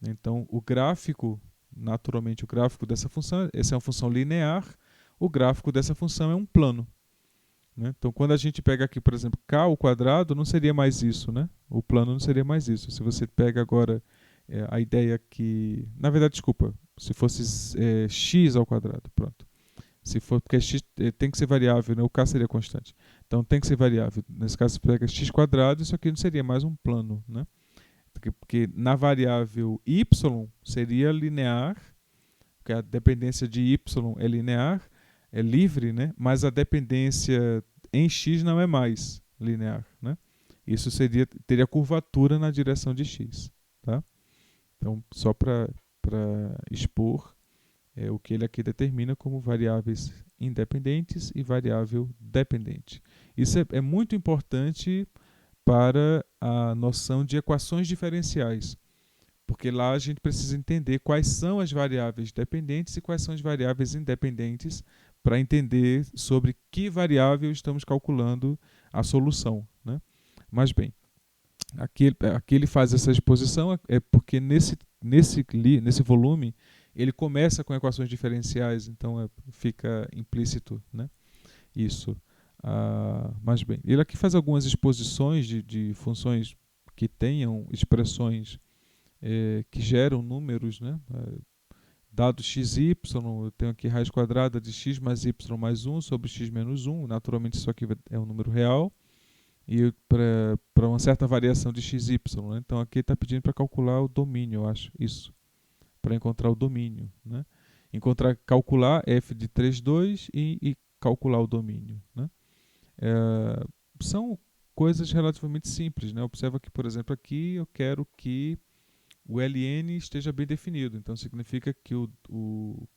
A: Então o gráfico, naturalmente o gráfico dessa função, essa é uma função linear, o gráfico dessa função é um plano, né? Então quando a gente pega aqui, por exemplo, k ao quadrado, não seria mais isso, né? O plano não seria mais isso. Se você pega agora a ideia que... Na verdade, desculpa, se fosse x ao quadrado, pronto. Se for, porque x tem que ser variável, né? O k seria constante. Então tem que ser variável. Nesse caso, você pega x quadrado, isso aqui não seria mais um plano, né? Porque na variável y seria linear, porque a dependência de y é linear, é livre, né? Mas a dependência em x não é mais linear, né? Isso teria curvatura na direção de x, tá? Então, só para expor o que ele aqui determina como variáveis independentes e variável dependente. Isso é muito importante para a noção de equações diferenciais, porque lá a gente precisa entender quais são as variáveis dependentes e quais são as variáveis independentes para entender sobre que variável estamos calculando a solução, né? Mas bem, aqui ele faz essa exposição porque nesse volume ele começa com equações diferenciais, então fica implícito, né, isso. Mas bem, ele aqui faz algumas exposições de funções que tenham expressões que geram números, né? Dado xy, eu tenho aqui raiz quadrada de x mais y mais 1 sobre x menos 1. Naturalmente isso aqui é um número real. E para uma certa variação de xy, né? Então aqui está pedindo para calcular o domínio, eu acho, isso. Para encontrar o domínio, né? Calcular f de 3, 2 e calcular o domínio, né? São coisas relativamente simples, né? Observa que, por exemplo, aqui eu quero que o ln esteja bem definido. Então significa que o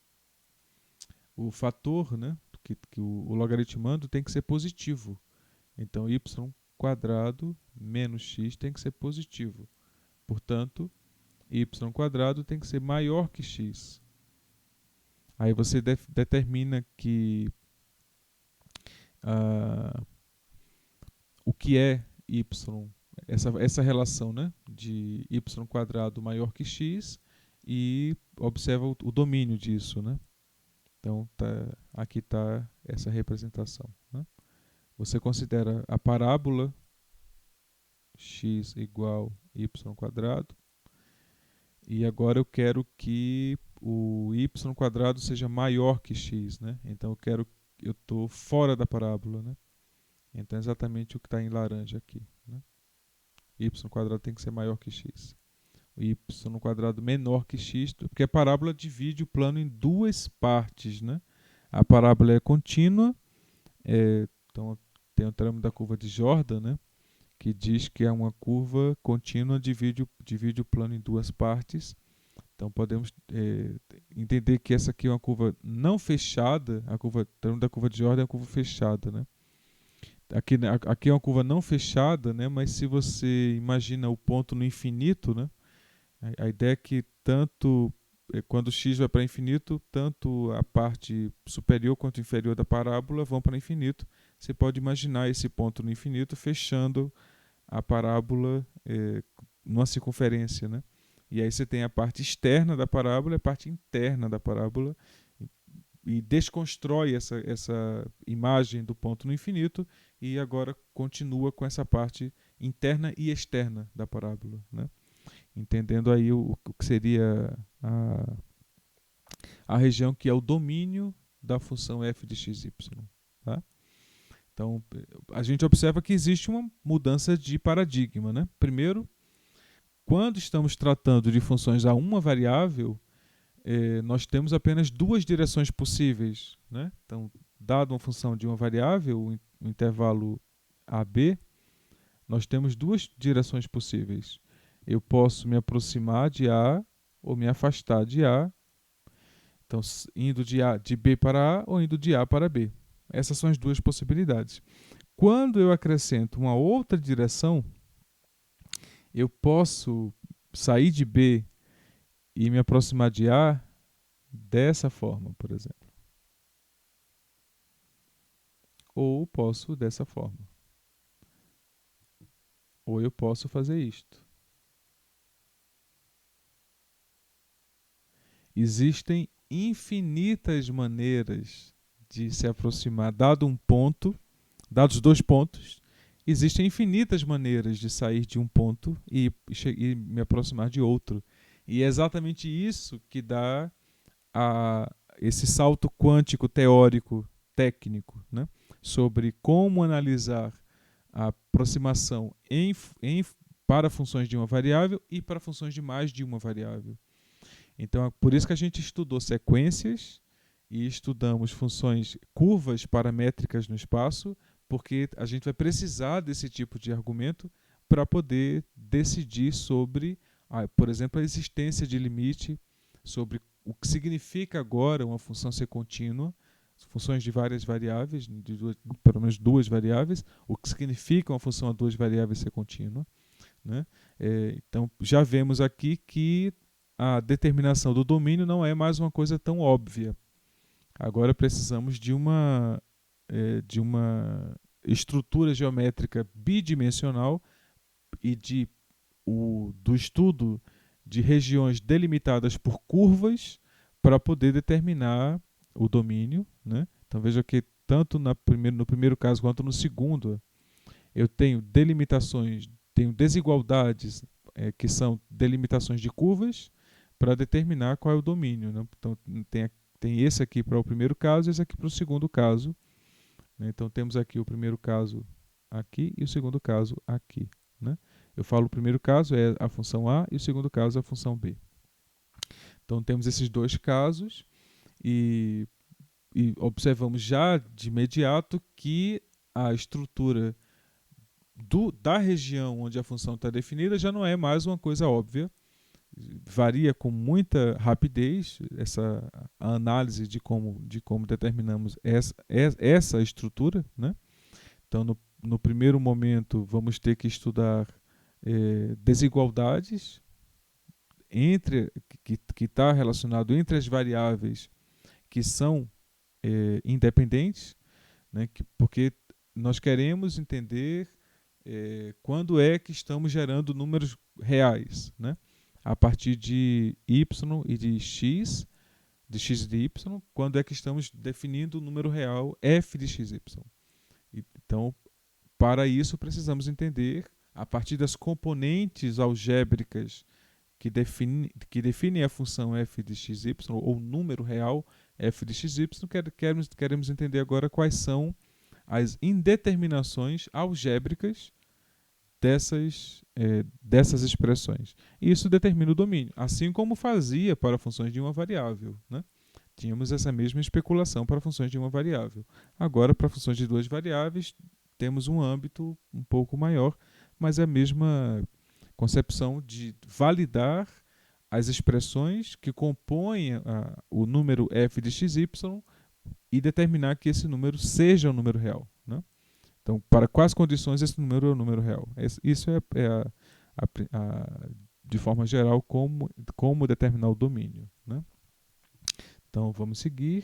A: fator, né, que o logaritmando tem que ser positivo. Então y quadrado menos x tem que ser positivo. Portanto, y quadrado tem que ser maior que x. Aí você determina que o que é y, essa relação, né, de y quadrado maior que x e observa o domínio disso, né? Então aqui está essa representação, né? Você considera a parábola x igual y². E agora eu quero que o y² seja maior que x, né? Então eu estou fora da parábola, né? Então é exatamente o que está em laranja aqui, né? Y² tem que ser maior que x. O y² menor que x, porque a parábola divide o plano em duas partes, né? A parábola é contínua, então tem o teorema da curva de Jordan, né? Que diz que é uma curva contínua divide o plano em duas partes. Então podemos entender que essa aqui é uma curva não fechada, o teorema da curva de Jordan é uma curva fechada, né? Aqui é uma curva não fechada, né? Mas se você imagina o ponto no infinito, né? A ideia é que quando x vai para infinito, tanto a parte superior quanto inferior da parábola vão para infinito. Você pode imaginar esse ponto no infinito fechando a parábola numa circunferência, né? E aí você tem a parte externa da parábola e a parte interna da parábola e desconstrói essa imagem do ponto no infinito e agora continua com essa parte interna e externa da parábola, né? Entendendo aí o que seria a região que é o domínio da função f de xy. Tá? Então, a gente observa que existe uma mudança de paradigma, né? Primeiro, quando estamos tratando de funções a uma variável, nós temos apenas duas direções possíveis, né? Então, dado uma função de uma variável, o intervalo AB, nós temos duas direções possíveis. Eu posso me aproximar de A ou me afastar de A. Então, indo de B para A ou indo de A para B. Essas são as duas possibilidades. Quando eu acrescento uma outra direção, eu posso sair de B e me aproximar de A dessa forma, por exemplo. Ou posso dessa forma. Ou eu posso fazer isto. Existem infinitas maneiras de se aproximar, dados dois pontos, existem infinitas maneiras de sair de um ponto e me aproximar de outro. E é exatamente isso que dá esse salto quântico teórico, técnico, né? Sobre como analisar a aproximação para funções de uma variável e para funções de mais de uma variável. Então, é por isso que a gente estudou sequências e estudamos curvas paramétricas no espaço, porque a gente vai precisar desse tipo de argumento para poder decidir sobre, por exemplo, a existência de limite, sobre o que significa agora uma função ser contínua, funções de várias variáveis, pelo menos duas variáveis, o que significa uma função a duas variáveis ser contínua, né? Então, já vemos aqui que a determinação do domínio não é mais uma coisa tão óbvia. Agora precisamos de uma estrutura geométrica bidimensional e do estudo de regiões delimitadas por curvas para poder determinar o domínio, né? Então veja que tanto no primeiro caso quanto no segundo, eu tenho tenho desigualdades que são delimitações de curvas para determinar qual é o domínio, né? Então tem esse aqui para o primeiro caso e esse aqui para o segundo caso, né? Então temos aqui o primeiro caso aqui e o segundo caso aqui, né? Eu falo o primeiro caso é a função A e o segundo caso é a função B. Então temos esses dois casos e observamos já de imediato que a estrutura da região onde a função está definida já não é mais uma coisa óbvia. Varia com muita rapidez a análise de como determinamos essa estrutura, né? Então, no primeiro momento, vamos ter que estudar desigualdades que está relacionado entre as variáveis que são independentes, né? Porque nós queremos entender quando é que estamos gerando números reais, né? A partir de y e de x e de y, quando é que estamos definindo o número real f de xy. Então, para isso, precisamos entender a partir das componentes algébricas que definem a função f de xy, ou número real f de xy, queremos entender agora quais são as indeterminações algébricas dessas expressões. E isso determina o domínio, assim como fazia para funções de uma variável, né? Tínhamos essa mesma especulação para funções de uma variável. Agora, para funções de duas variáveis, temos um âmbito um pouco maior, mas é a mesma concepção de validar as expressões que compõem o número f de xy e determinar que esse número seja um número real, né? Então, para quais condições esse número é um número real? Isso de forma geral, como determinar o domínio, né? Então, vamos seguir.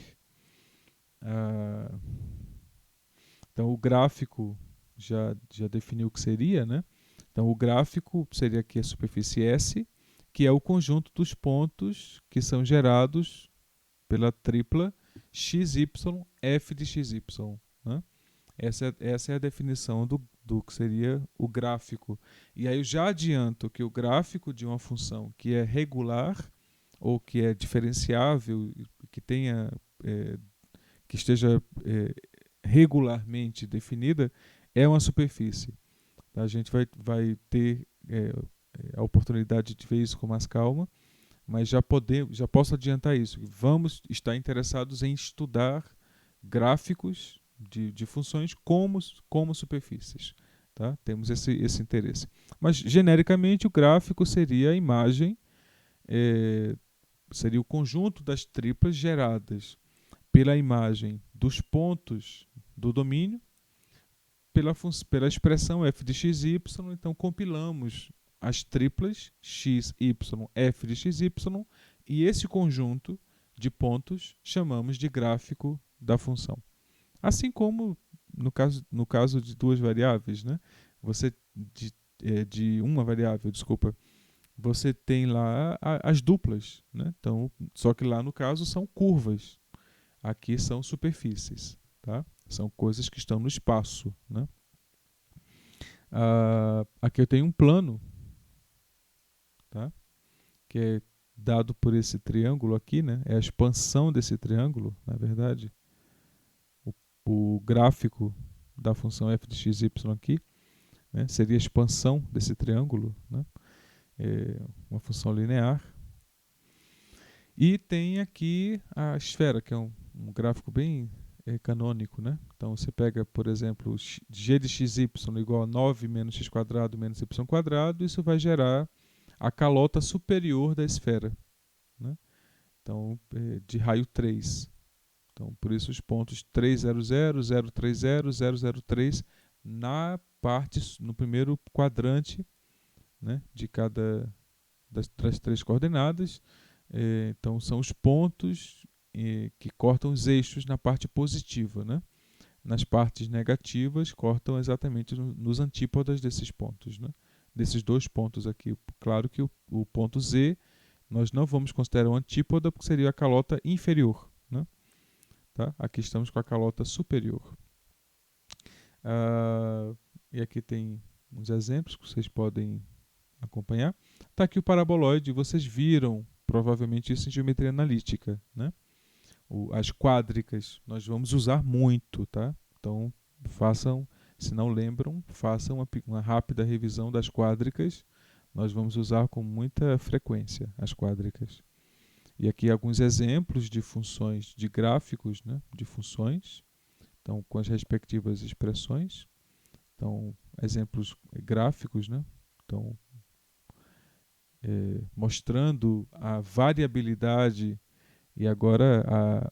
A: Então, o gráfico já definiu o que seria, né? Então, o gráfico seria aqui a superfície S, que é o conjunto dos pontos que são gerados pela tripla XY, f de XY, né? Essa é a definição do que seria o gráfico. E aí eu já adianto que o gráfico de uma função que é regular ou que é diferenciável, que tenha que esteja regularmente definida, é uma superfície. A gente vai ter a oportunidade de ver isso com mais calma, mas já posso adiantar isso. Vamos estar interessados em estudar gráficos de funções como superfícies. Tá? Temos esse interesse. Mas, genericamente, o gráfico seria a imagem, seria o conjunto das triplas geradas pela imagem dos pontos do domínio, pela expressão f de xy. Então, compilamos as triplas x, y, f de xy, e esse conjunto de pontos chamamos de gráfico da função. Assim como no caso de duas variáveis, né? Você de uma variável, desculpa, você tem lá as duplas, né? Então, só que lá no caso são curvas, aqui são superfícies, tá? São coisas que estão no espaço, né? Aqui eu tenho um plano, tá? Que é dado por esse triângulo aqui, né? É a expansão desse triângulo, na verdade. O gráfico da função f de xy aqui, né? Seria a expansão desse triângulo, né? É uma função linear. E tem aqui a esfera, que é um gráfico bem canônico, né? Então você pega, por exemplo, g de xy igual a 9 menos x quadrado menos y quadrado, isso vai gerar a calota superior da esfera, né? Então, de raio 3. Então, por isso os pontos 300, 030, 003 no primeiro quadrante, né, de cada das três coordenadas. Então, são os pontos que cortam os eixos na parte positiva, né? Nas partes negativas, cortam exatamente nos antípodas desses pontos, né? Desses dois pontos aqui. Claro que o ponto Z nós não vamos considerar um antípoda, porque seria a calota inferior, né? Tá? Aqui estamos com a calota superior. E aqui tem uns exemplos que vocês podem acompanhar. Está aqui o paraboloide, vocês viram provavelmente isso em geometria analítica, né? As quádricas nós vamos usar muito, tá? Então façam, se não lembram, façam uma rápida revisão das quádricas. Nós vamos usar com muita frequência as quádricas. E aqui alguns exemplos de funções, de gráficos, né, de funções, então com as respectivas expressões. Então, exemplos gráficos, né? Então, mostrando a variabilidade e agora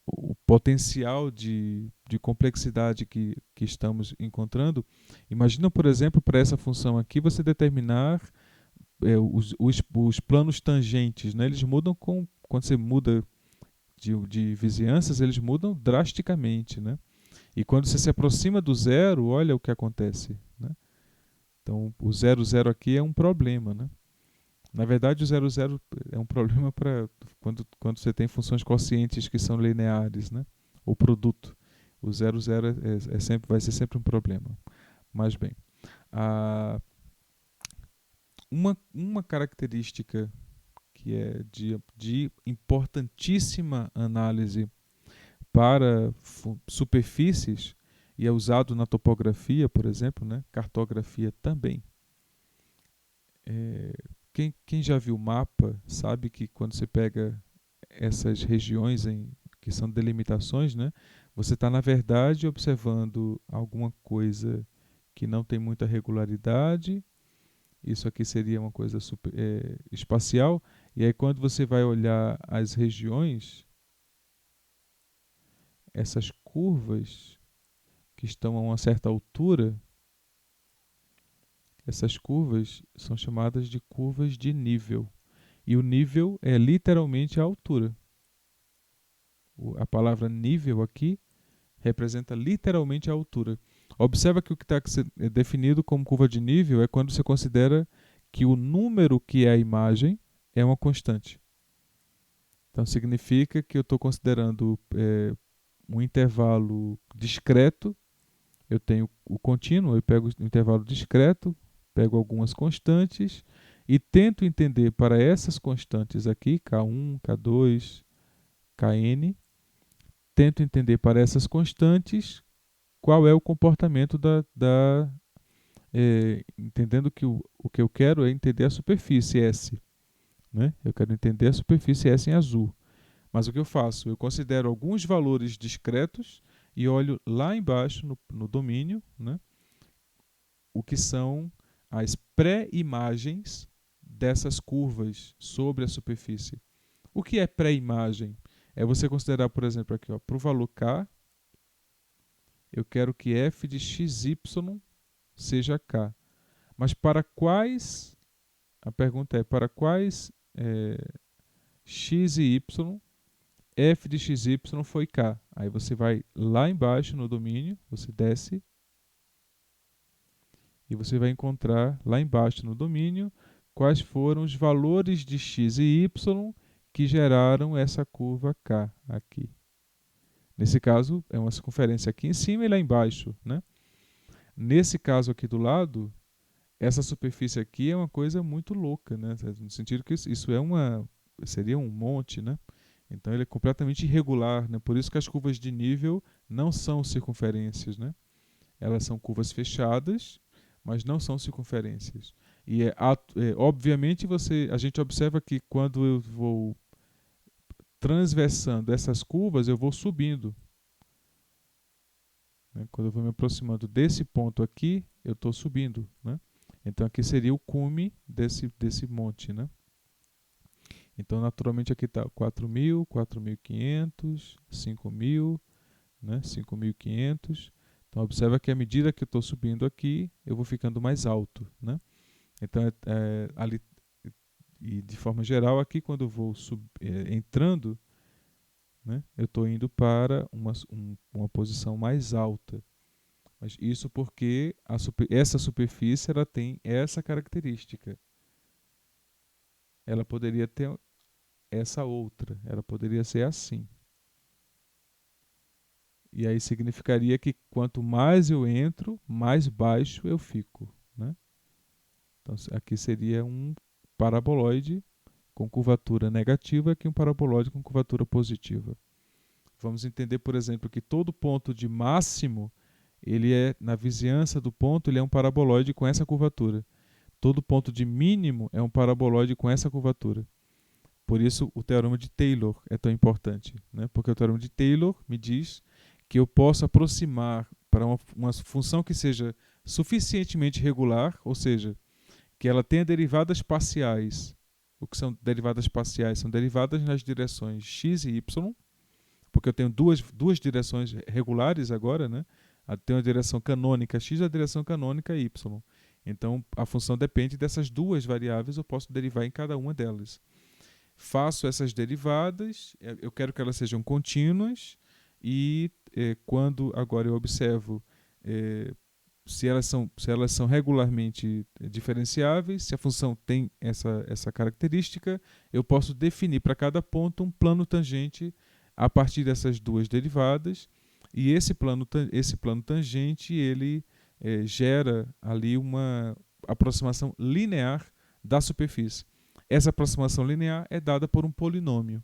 A: o potencial de complexidade que estamos encontrando. Imagina, por exemplo, para essa função aqui, você determinar os planos tangentes, né? Eles mudam quando você muda de vizinhanças, eles mudam drasticamente, né? E quando você se aproxima do zero, olha o que acontece, né? Então, o 0,0 aqui é um problema, né? Na verdade, o 0,0 é um problema para quando você tem funções quocientes que são lineares, né? O produto. O 0,0 vai ser sempre um problema. Mas bem, Uma característica que é de importantíssima análise para superfícies e é usado na topografia, por exemplo, né? Cartografia também. Quem já viu mapa sabe que quando você pega essas regiões que são delimitações, né? Você está, na verdade, observando alguma coisa que não tem muita regularidade. Isso aqui seria uma coisa espacial. E aí, quando você vai olhar as regiões, essas curvas que estão a uma certa altura, essas curvas são chamadas de curvas de nível. E o nível é literalmente a altura. A palavra nível aqui representa literalmente a altura. Observa que o que está definido como curva de nível é quando você considera que o número que é a imagem é uma constante. Então significa que eu estou considerando um intervalo discreto. Eu tenho o contínuo, eu pego o intervalo discreto, pego algumas constantes e tento entender para essas constantes aqui, K1, K2, Kn, tento entender para essas constantes qual é o comportamento entendendo que o que eu quero é entender a superfície S. Né? Eu quero entender a superfície S em azul. Mas o que eu faço? Eu considero alguns valores discretos e olho lá embaixo no domínio, né, o que são as pré-imagens dessas curvas sobre a superfície. O que é pré-imagem? É você considerar, por exemplo, aqui, para o valor K, eu quero que f de xy seja K. Mas para quais, a pergunta é, para quais x e y, f de xy foi K? Aí você vai lá embaixo no domínio, você desce, e você vai encontrar lá embaixo no domínio quais foram os valores de x e y que geraram essa curva K aqui. Nesse caso, é uma circunferência aqui em cima e lá embaixo, né? Nesse caso aqui do lado, essa superfície aqui é uma coisa muito louca, né? No sentido que isso seria um monte, né? Então ele é completamente irregular, né? Por isso que as curvas de nível não são circunferências, né? Elas são curvas fechadas, mas não são circunferências. E obviamente a gente observa que quando eu vou transversando essas curvas, eu vou subindo. Né? Quando eu vou me aproximando desse ponto aqui, eu estou subindo. Né? Então aqui seria o cume desse monte. Né? Então naturalmente aqui está 4.000, 4.500, 5.000, né? 5.500. Então observa que à medida que eu estou subindo aqui, eu vou ficando mais alto. Né? Então ali, e de forma geral aqui quando eu vou entrando, né, eu estou indo para uma posição mais alta. Mas isso porque essa superfície ela tem essa característica. Ela poderia ter essa outra, ela poderia ser assim. E aí significaria que quanto mais eu entro, mais baixo eu fico. Né? Então aqui seria um paraboloide com curvatura negativa que um paraboloide com curvatura positiva. Vamos entender, por exemplo, que todo ponto de máximo, ele é na vizinhança do ponto, ele é um paraboloide com essa curvatura. Todo ponto de mínimo é um paraboloide com essa curvatura. Por isso o teorema de Taylor é tão importante, né? Porque o teorema de Taylor me diz que eu posso aproximar para uma função que seja suficientemente regular, ou seja, que ela tenha derivadas parciais. O que são derivadas parciais? São derivadas nas direções x e y, porque eu tenho duas direções regulares agora, né? Tenho a direção canônica x e a direção canônica y. Então, a função depende dessas duas variáveis, eu posso derivar em cada uma delas. Faço essas derivadas, eu quero que elas sejam contínuas, e quando agora eu observo se elas são regularmente diferenciáveis, se a função tem essa característica, eu posso definir para cada ponto um plano tangente a partir dessas duas derivadas, e esse plano tangente ele gera ali uma aproximação linear da superfície. Essa aproximação linear é dada por um polinômio,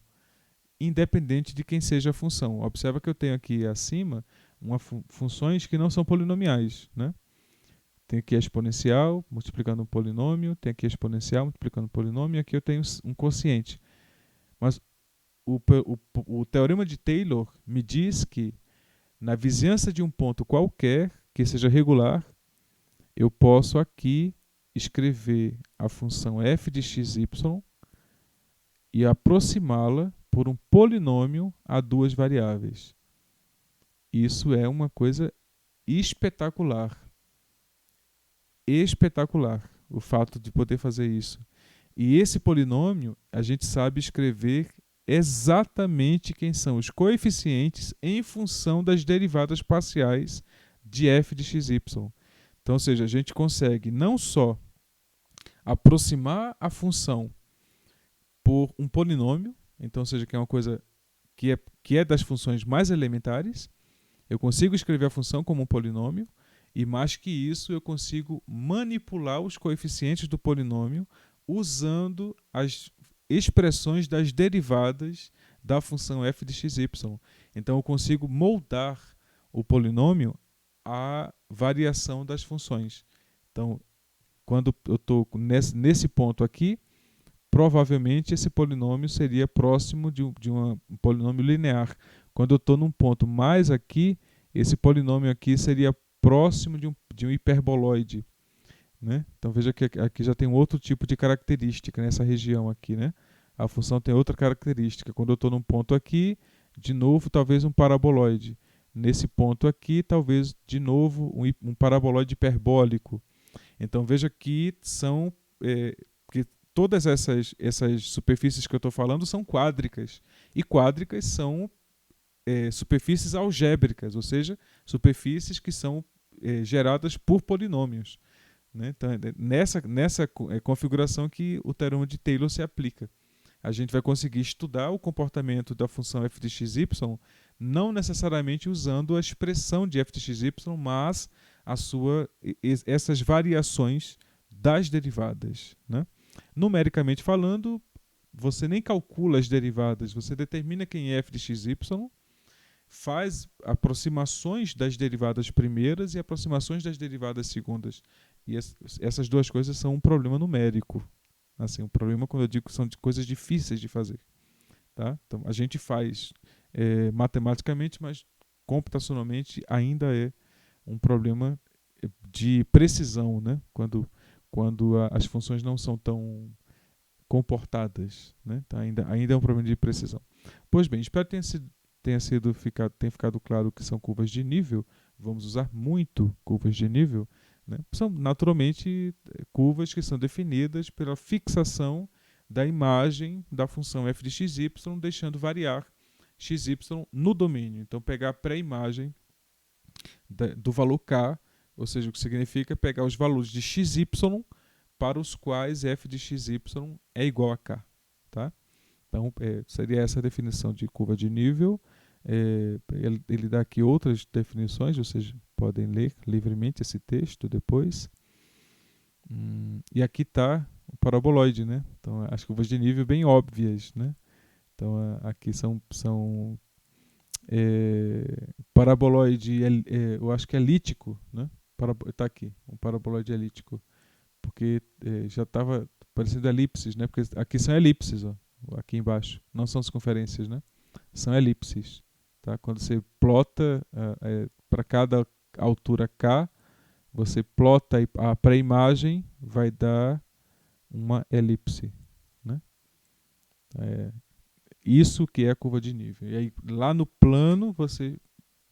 A: independente de quem seja a função. Observa que eu tenho aqui acima funções que não são polinomiais, né? Tem aqui a exponencial multiplicando um polinômio, tem aqui a exponencial multiplicando um polinômio, e aqui eu tenho um quociente. Mas o teorema de Taylor me diz que na vizinhança de um ponto qualquer, que seja regular, eu posso aqui escrever a função f de xy e aproximá-la por um polinômio a duas variáveis. Isso é uma coisa espetacular. Espetacular o fato de poder fazer isso. E esse polinômio, a gente sabe escrever exatamente quem são os coeficientes em função das derivadas parciais de f de xy. Então, ou seja, a gente consegue não só aproximar a função por um polinômio, então, ou seja, que é uma coisa que é das funções mais elementares, eu consigo escrever a função como um polinômio, e mais que isso, eu consigo manipular os coeficientes do polinômio usando as expressões das derivadas da função f de xy. Então, eu consigo moldar o polinômio à variação das funções. Então, quando eu estou nesse ponto aqui, provavelmente esse polinômio seria próximo de um polinômio linear. Quando eu estou num ponto mais aqui, esse polinômio aqui seria próximo de um hiperboloide, né? Então veja que aqui já tem outro tipo de característica nessa região aqui, né? A função tem outra característica. Quando eu estou num ponto aqui, de novo, talvez um paraboloide. Nesse ponto aqui, talvez, de novo, um paraboloide hiperbólico. Então veja que são que todas essas superfícies que eu estou falando são quádricas. E quádricas são superfícies algébricas, ou seja, superfícies que são geradas por polinômios. Né? Então, é nessa configuração que o teorema de Taylor se aplica. A gente vai conseguir estudar o comportamento da função f de xy, não necessariamente usando a expressão de f de xy, mas essas variações das derivadas. Né? Numericamente falando, você nem calcula as derivadas, você determina quem é f de xy, faz aproximações das derivadas primeiras e aproximações das derivadas segundas. E essas duas coisas são um problema numérico. Assim, um problema, quando eu digo que são de coisas difíceis de fazer. Tá? Então, a gente faz matematicamente, mas computacionalmente ainda é um problema de precisão, né? Quando as funções não são tão comportadas. Né? Então, ainda é um problema de precisão. Pois bem, espero que tenha ficado claro que são curvas de nível. Vamos usar muito curvas de nível. Né? São naturalmente curvas que são definidas pela fixação da imagem da função f de xy, deixando variar xy no domínio. Então, pegar a pré-imagem do valor k, ou seja, o que significa pegar os valores de xy para os quais f de xy é igual a k. Tá? Então, seria essa a definição de curva de nível. Ele dá aqui outras definições, vocês podem ler livremente esse texto depois. E aqui está o paraboloide, né? Então, as curvas de nível bem óbvias, né? Então, aqui são paraboloide, eu acho que é elíptico, né? Está aqui, um paraboloide elíptico, porque já estava parecendo elipses, né? Porque aqui são elipses, ó, aqui embaixo, não são circunferências, né? São elipses. Tá? Quando você plota para cada altura k, você plota a pré-imagem, vai dar uma elipse. Né? Isso que é a curva de nível. E aí, lá no plano, você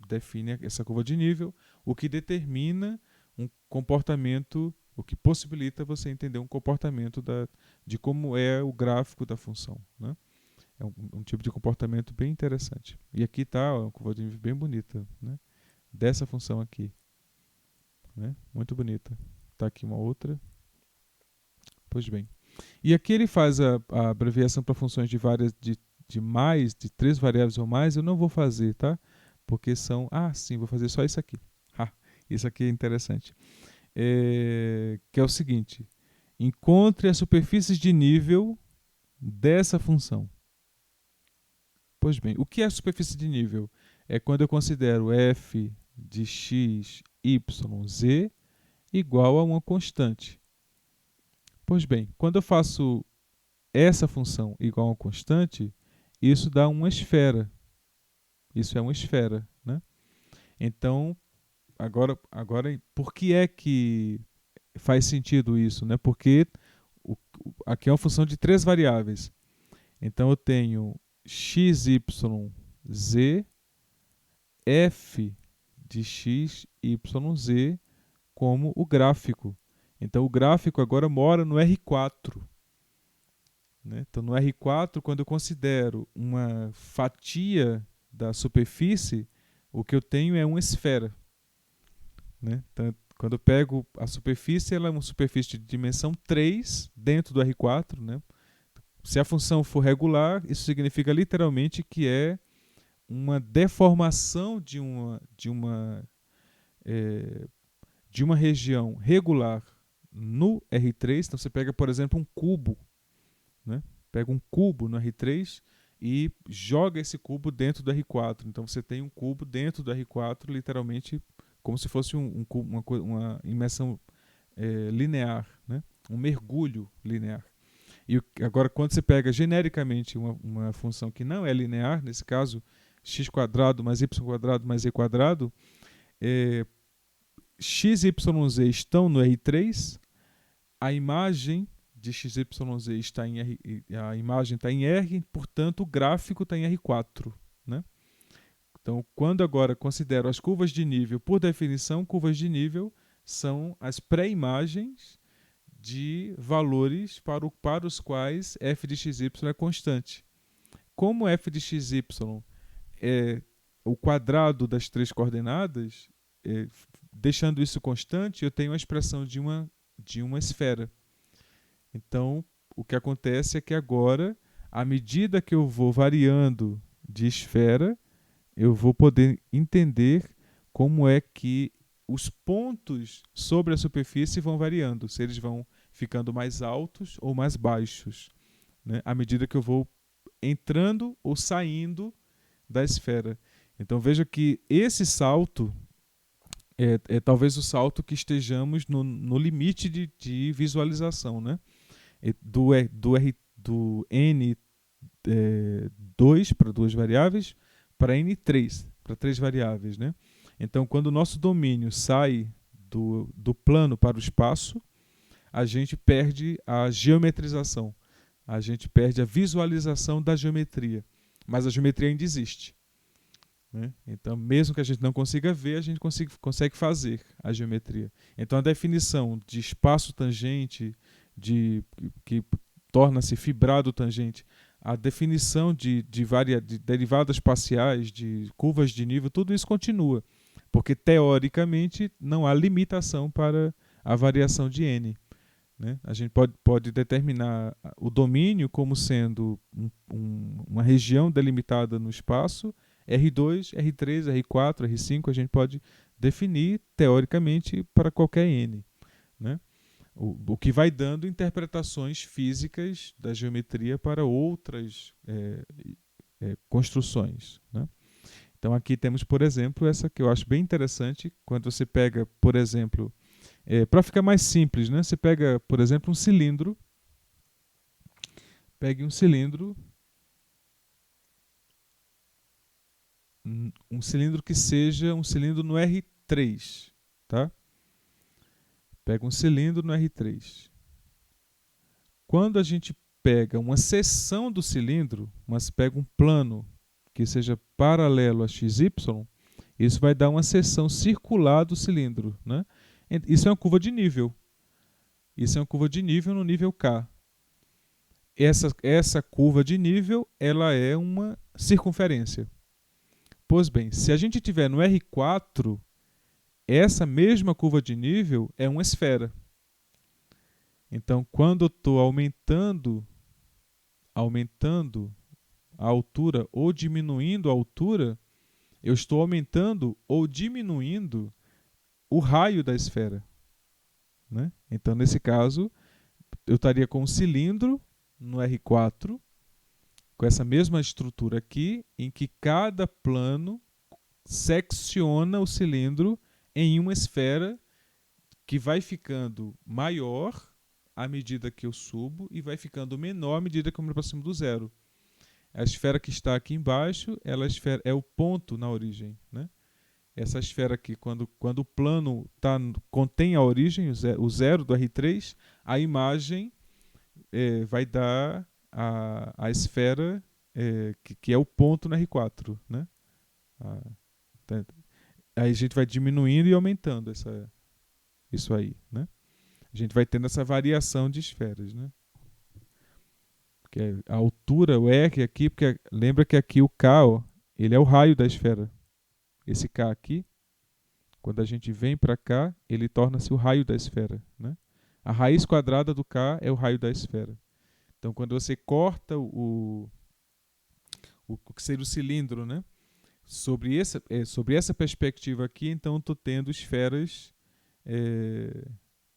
A: define essa curva de nível, o que determina um comportamento, o que possibilita você entender um comportamento de como é o gráfico da função. Né? É um tipo de comportamento bem interessante. E aqui está uma curva de nível bem bonita, né? Dessa função aqui. Né? Muito bonita. Está aqui uma outra. Pois bem. E aqui ele faz a abreviação para funções de três variáveis ou mais. Eu não vou fazer, tá? Porque são... sim, vou fazer só isso aqui. Isso aqui é interessante. Que é o seguinte. Encontre as superfícies de nível dessa função. Pois bem, o que é a superfície de nível? É quando eu considero f de x, y, z igual a uma constante. Pois bem, quando eu faço essa função igual a uma constante, isso dá uma esfera. Isso é uma esfera, né? Então, agora, por que é que faz sentido isso, né? Porque aqui é uma função de 3 variáveis. Então eu tenho x, y, z, f de x, y, z como o gráfico. Então o gráfico agora mora no R4. Né? Então no R4, quando eu considero uma fatia da superfície, o que eu tenho é uma esfera. Né? Então, quando eu pego a superfície, ela é uma superfície de dimensão 3 dentro do R4. Né? Se a função for regular, isso significa literalmente que é uma deformação de uma região regular no R3. Então você pega, por exemplo, um cubo, né? Pega um cubo no R3 e joga esse cubo dentro do R4. Então você tem um cubo dentro do R4, literalmente como se fosse uma imersão linear, né? Um mergulho linear. E agora, quando você pega genericamente uma função que não é linear, nesse caso, x² mais y² mais z², x, y, z estão no R3, a imagem de x, y, z está em R, a imagem está em R, portanto o gráfico está em R4. Né? Então, quando agora considero as curvas de nível, por definição, curvas de nível são as pré-imagens de valores para os quais f de xy é constante. Como f de xy é o quadrado das 3 coordenadas, deixando isso constante, eu tenho a expressão de uma esfera. Então, o que acontece é que agora, à medida que eu vou variando de esfera, eu vou poder entender como é que os pontos sobre a superfície vão variando, se eles vão ficando mais altos ou mais baixos, né? À medida que eu vou entrando ou saindo da esfera. Então veja que esse salto é talvez o salto que estejamos no limite de visualização, né? Do N2 para 2 variáveis para N3 para 3 variáveis. Né? Então, quando o nosso domínio sai do plano para o espaço, a gente perde a geometrização, a gente perde a visualização da geometria, mas a geometria ainda existe. Né? Então, mesmo que a gente não consiga ver, a gente consegue fazer a geometria. Então, a definição de espaço tangente, que torna-se fibrado tangente, a definição de derivadas parciais, de curvas de nível, tudo isso continua, porque teoricamente não há limitação para a variação de n. Né? A gente pode determinar o domínio como sendo uma região delimitada no espaço, R2, R3, R4, R5, a gente pode definir teoricamente para qualquer n. Né? O que vai dando interpretações físicas da geometria para outras construções. Né? Então aqui temos, por exemplo, essa que eu acho bem interessante, quando você pega, por exemplo, para ficar mais simples, né? Você pega, por exemplo, um cilindro, pegue um cilindro que seja um cilindro no R3, tá? Pega um cilindro no R3. Quando a gente pega uma seção do cilindro, mas pega um plano que seja paralelo a XY, isso vai dar uma seção circular do cilindro. Né? Isso é uma curva de nível. Isso é uma curva de nível no nível K. Essa curva de nível ela é uma circunferência. Pois bem, se a gente tiver no R4, essa mesma curva de nível é uma esfera. Então, quando eu estou aumentando a altura ou diminuindo a altura, eu estou aumentando ou diminuindo o raio da esfera. Né? Então, nesse caso, eu estaria com um cilindro no R4, com essa mesma estrutura aqui, em que cada plano secciona o cilindro em uma esfera que vai ficando maior à medida que eu subo e vai ficando menor à medida que eu me aproximo do zero. A esfera que está aqui embaixo, é o ponto na origem, né? Essa esfera aqui, quando o plano contém a origem, o zero do R3, a imagem vai dar a esfera que é o ponto no R4, né? Ah, tá. Aí a gente vai diminuindo e aumentando isso aí, né? A gente vai tendo essa variação de esferas, né? Que é a altura, o R aqui, porque lembra que aqui o K, ó, ele é o raio da esfera. Esse K aqui, quando a gente vem para cá, ele torna-se o raio da esfera, né? A raiz quadrada do K é o raio da esfera. Então, quando você corta o que seria o cilindro, né? Sobre essa perspectiva aqui, então estou tendo esferas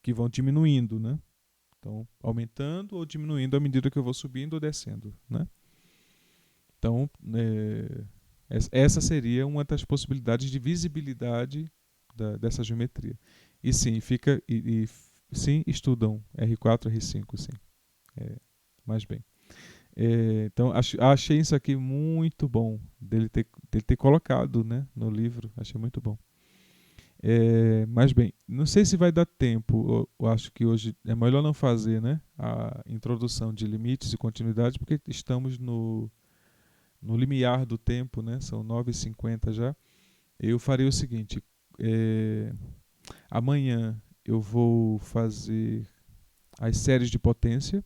A: que vão diminuindo, né? Então, aumentando ou diminuindo à medida que eu vou subindo ou descendo, né? Então, essa seria uma das possibilidades de visibilidade dessa geometria. E sim, sim, estudam R4, R5, sim. Mais bem. Então, achei isso aqui muito bom, dele ter colocado, né, no livro. Achei muito bom. Mas bem, não sei se vai dar tempo. Eu acho que hoje é melhor não fazer, né, a introdução de limites e continuidades, porque estamos no limiar do tempo, né? São 9h50 já. Eu farei o seguinte: amanhã eu vou fazer as séries de potência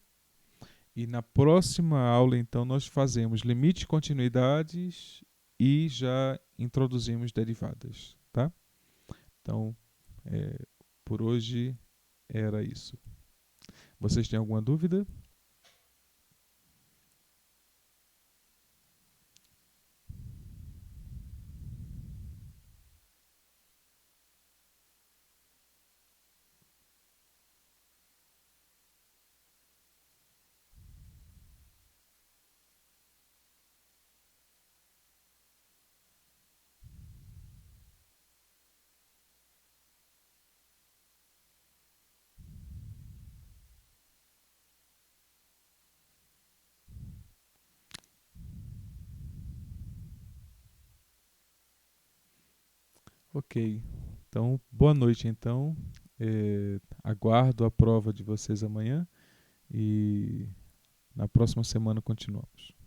A: e na próxima aula, então, nós fazemos limite, continuidades e já introduzimos derivadas, tá? Então, por hoje era isso. Vocês têm alguma dúvida? Ok. Então, boa noite, então. Aguardo a prova de vocês amanhã e na próxima semana continuamos.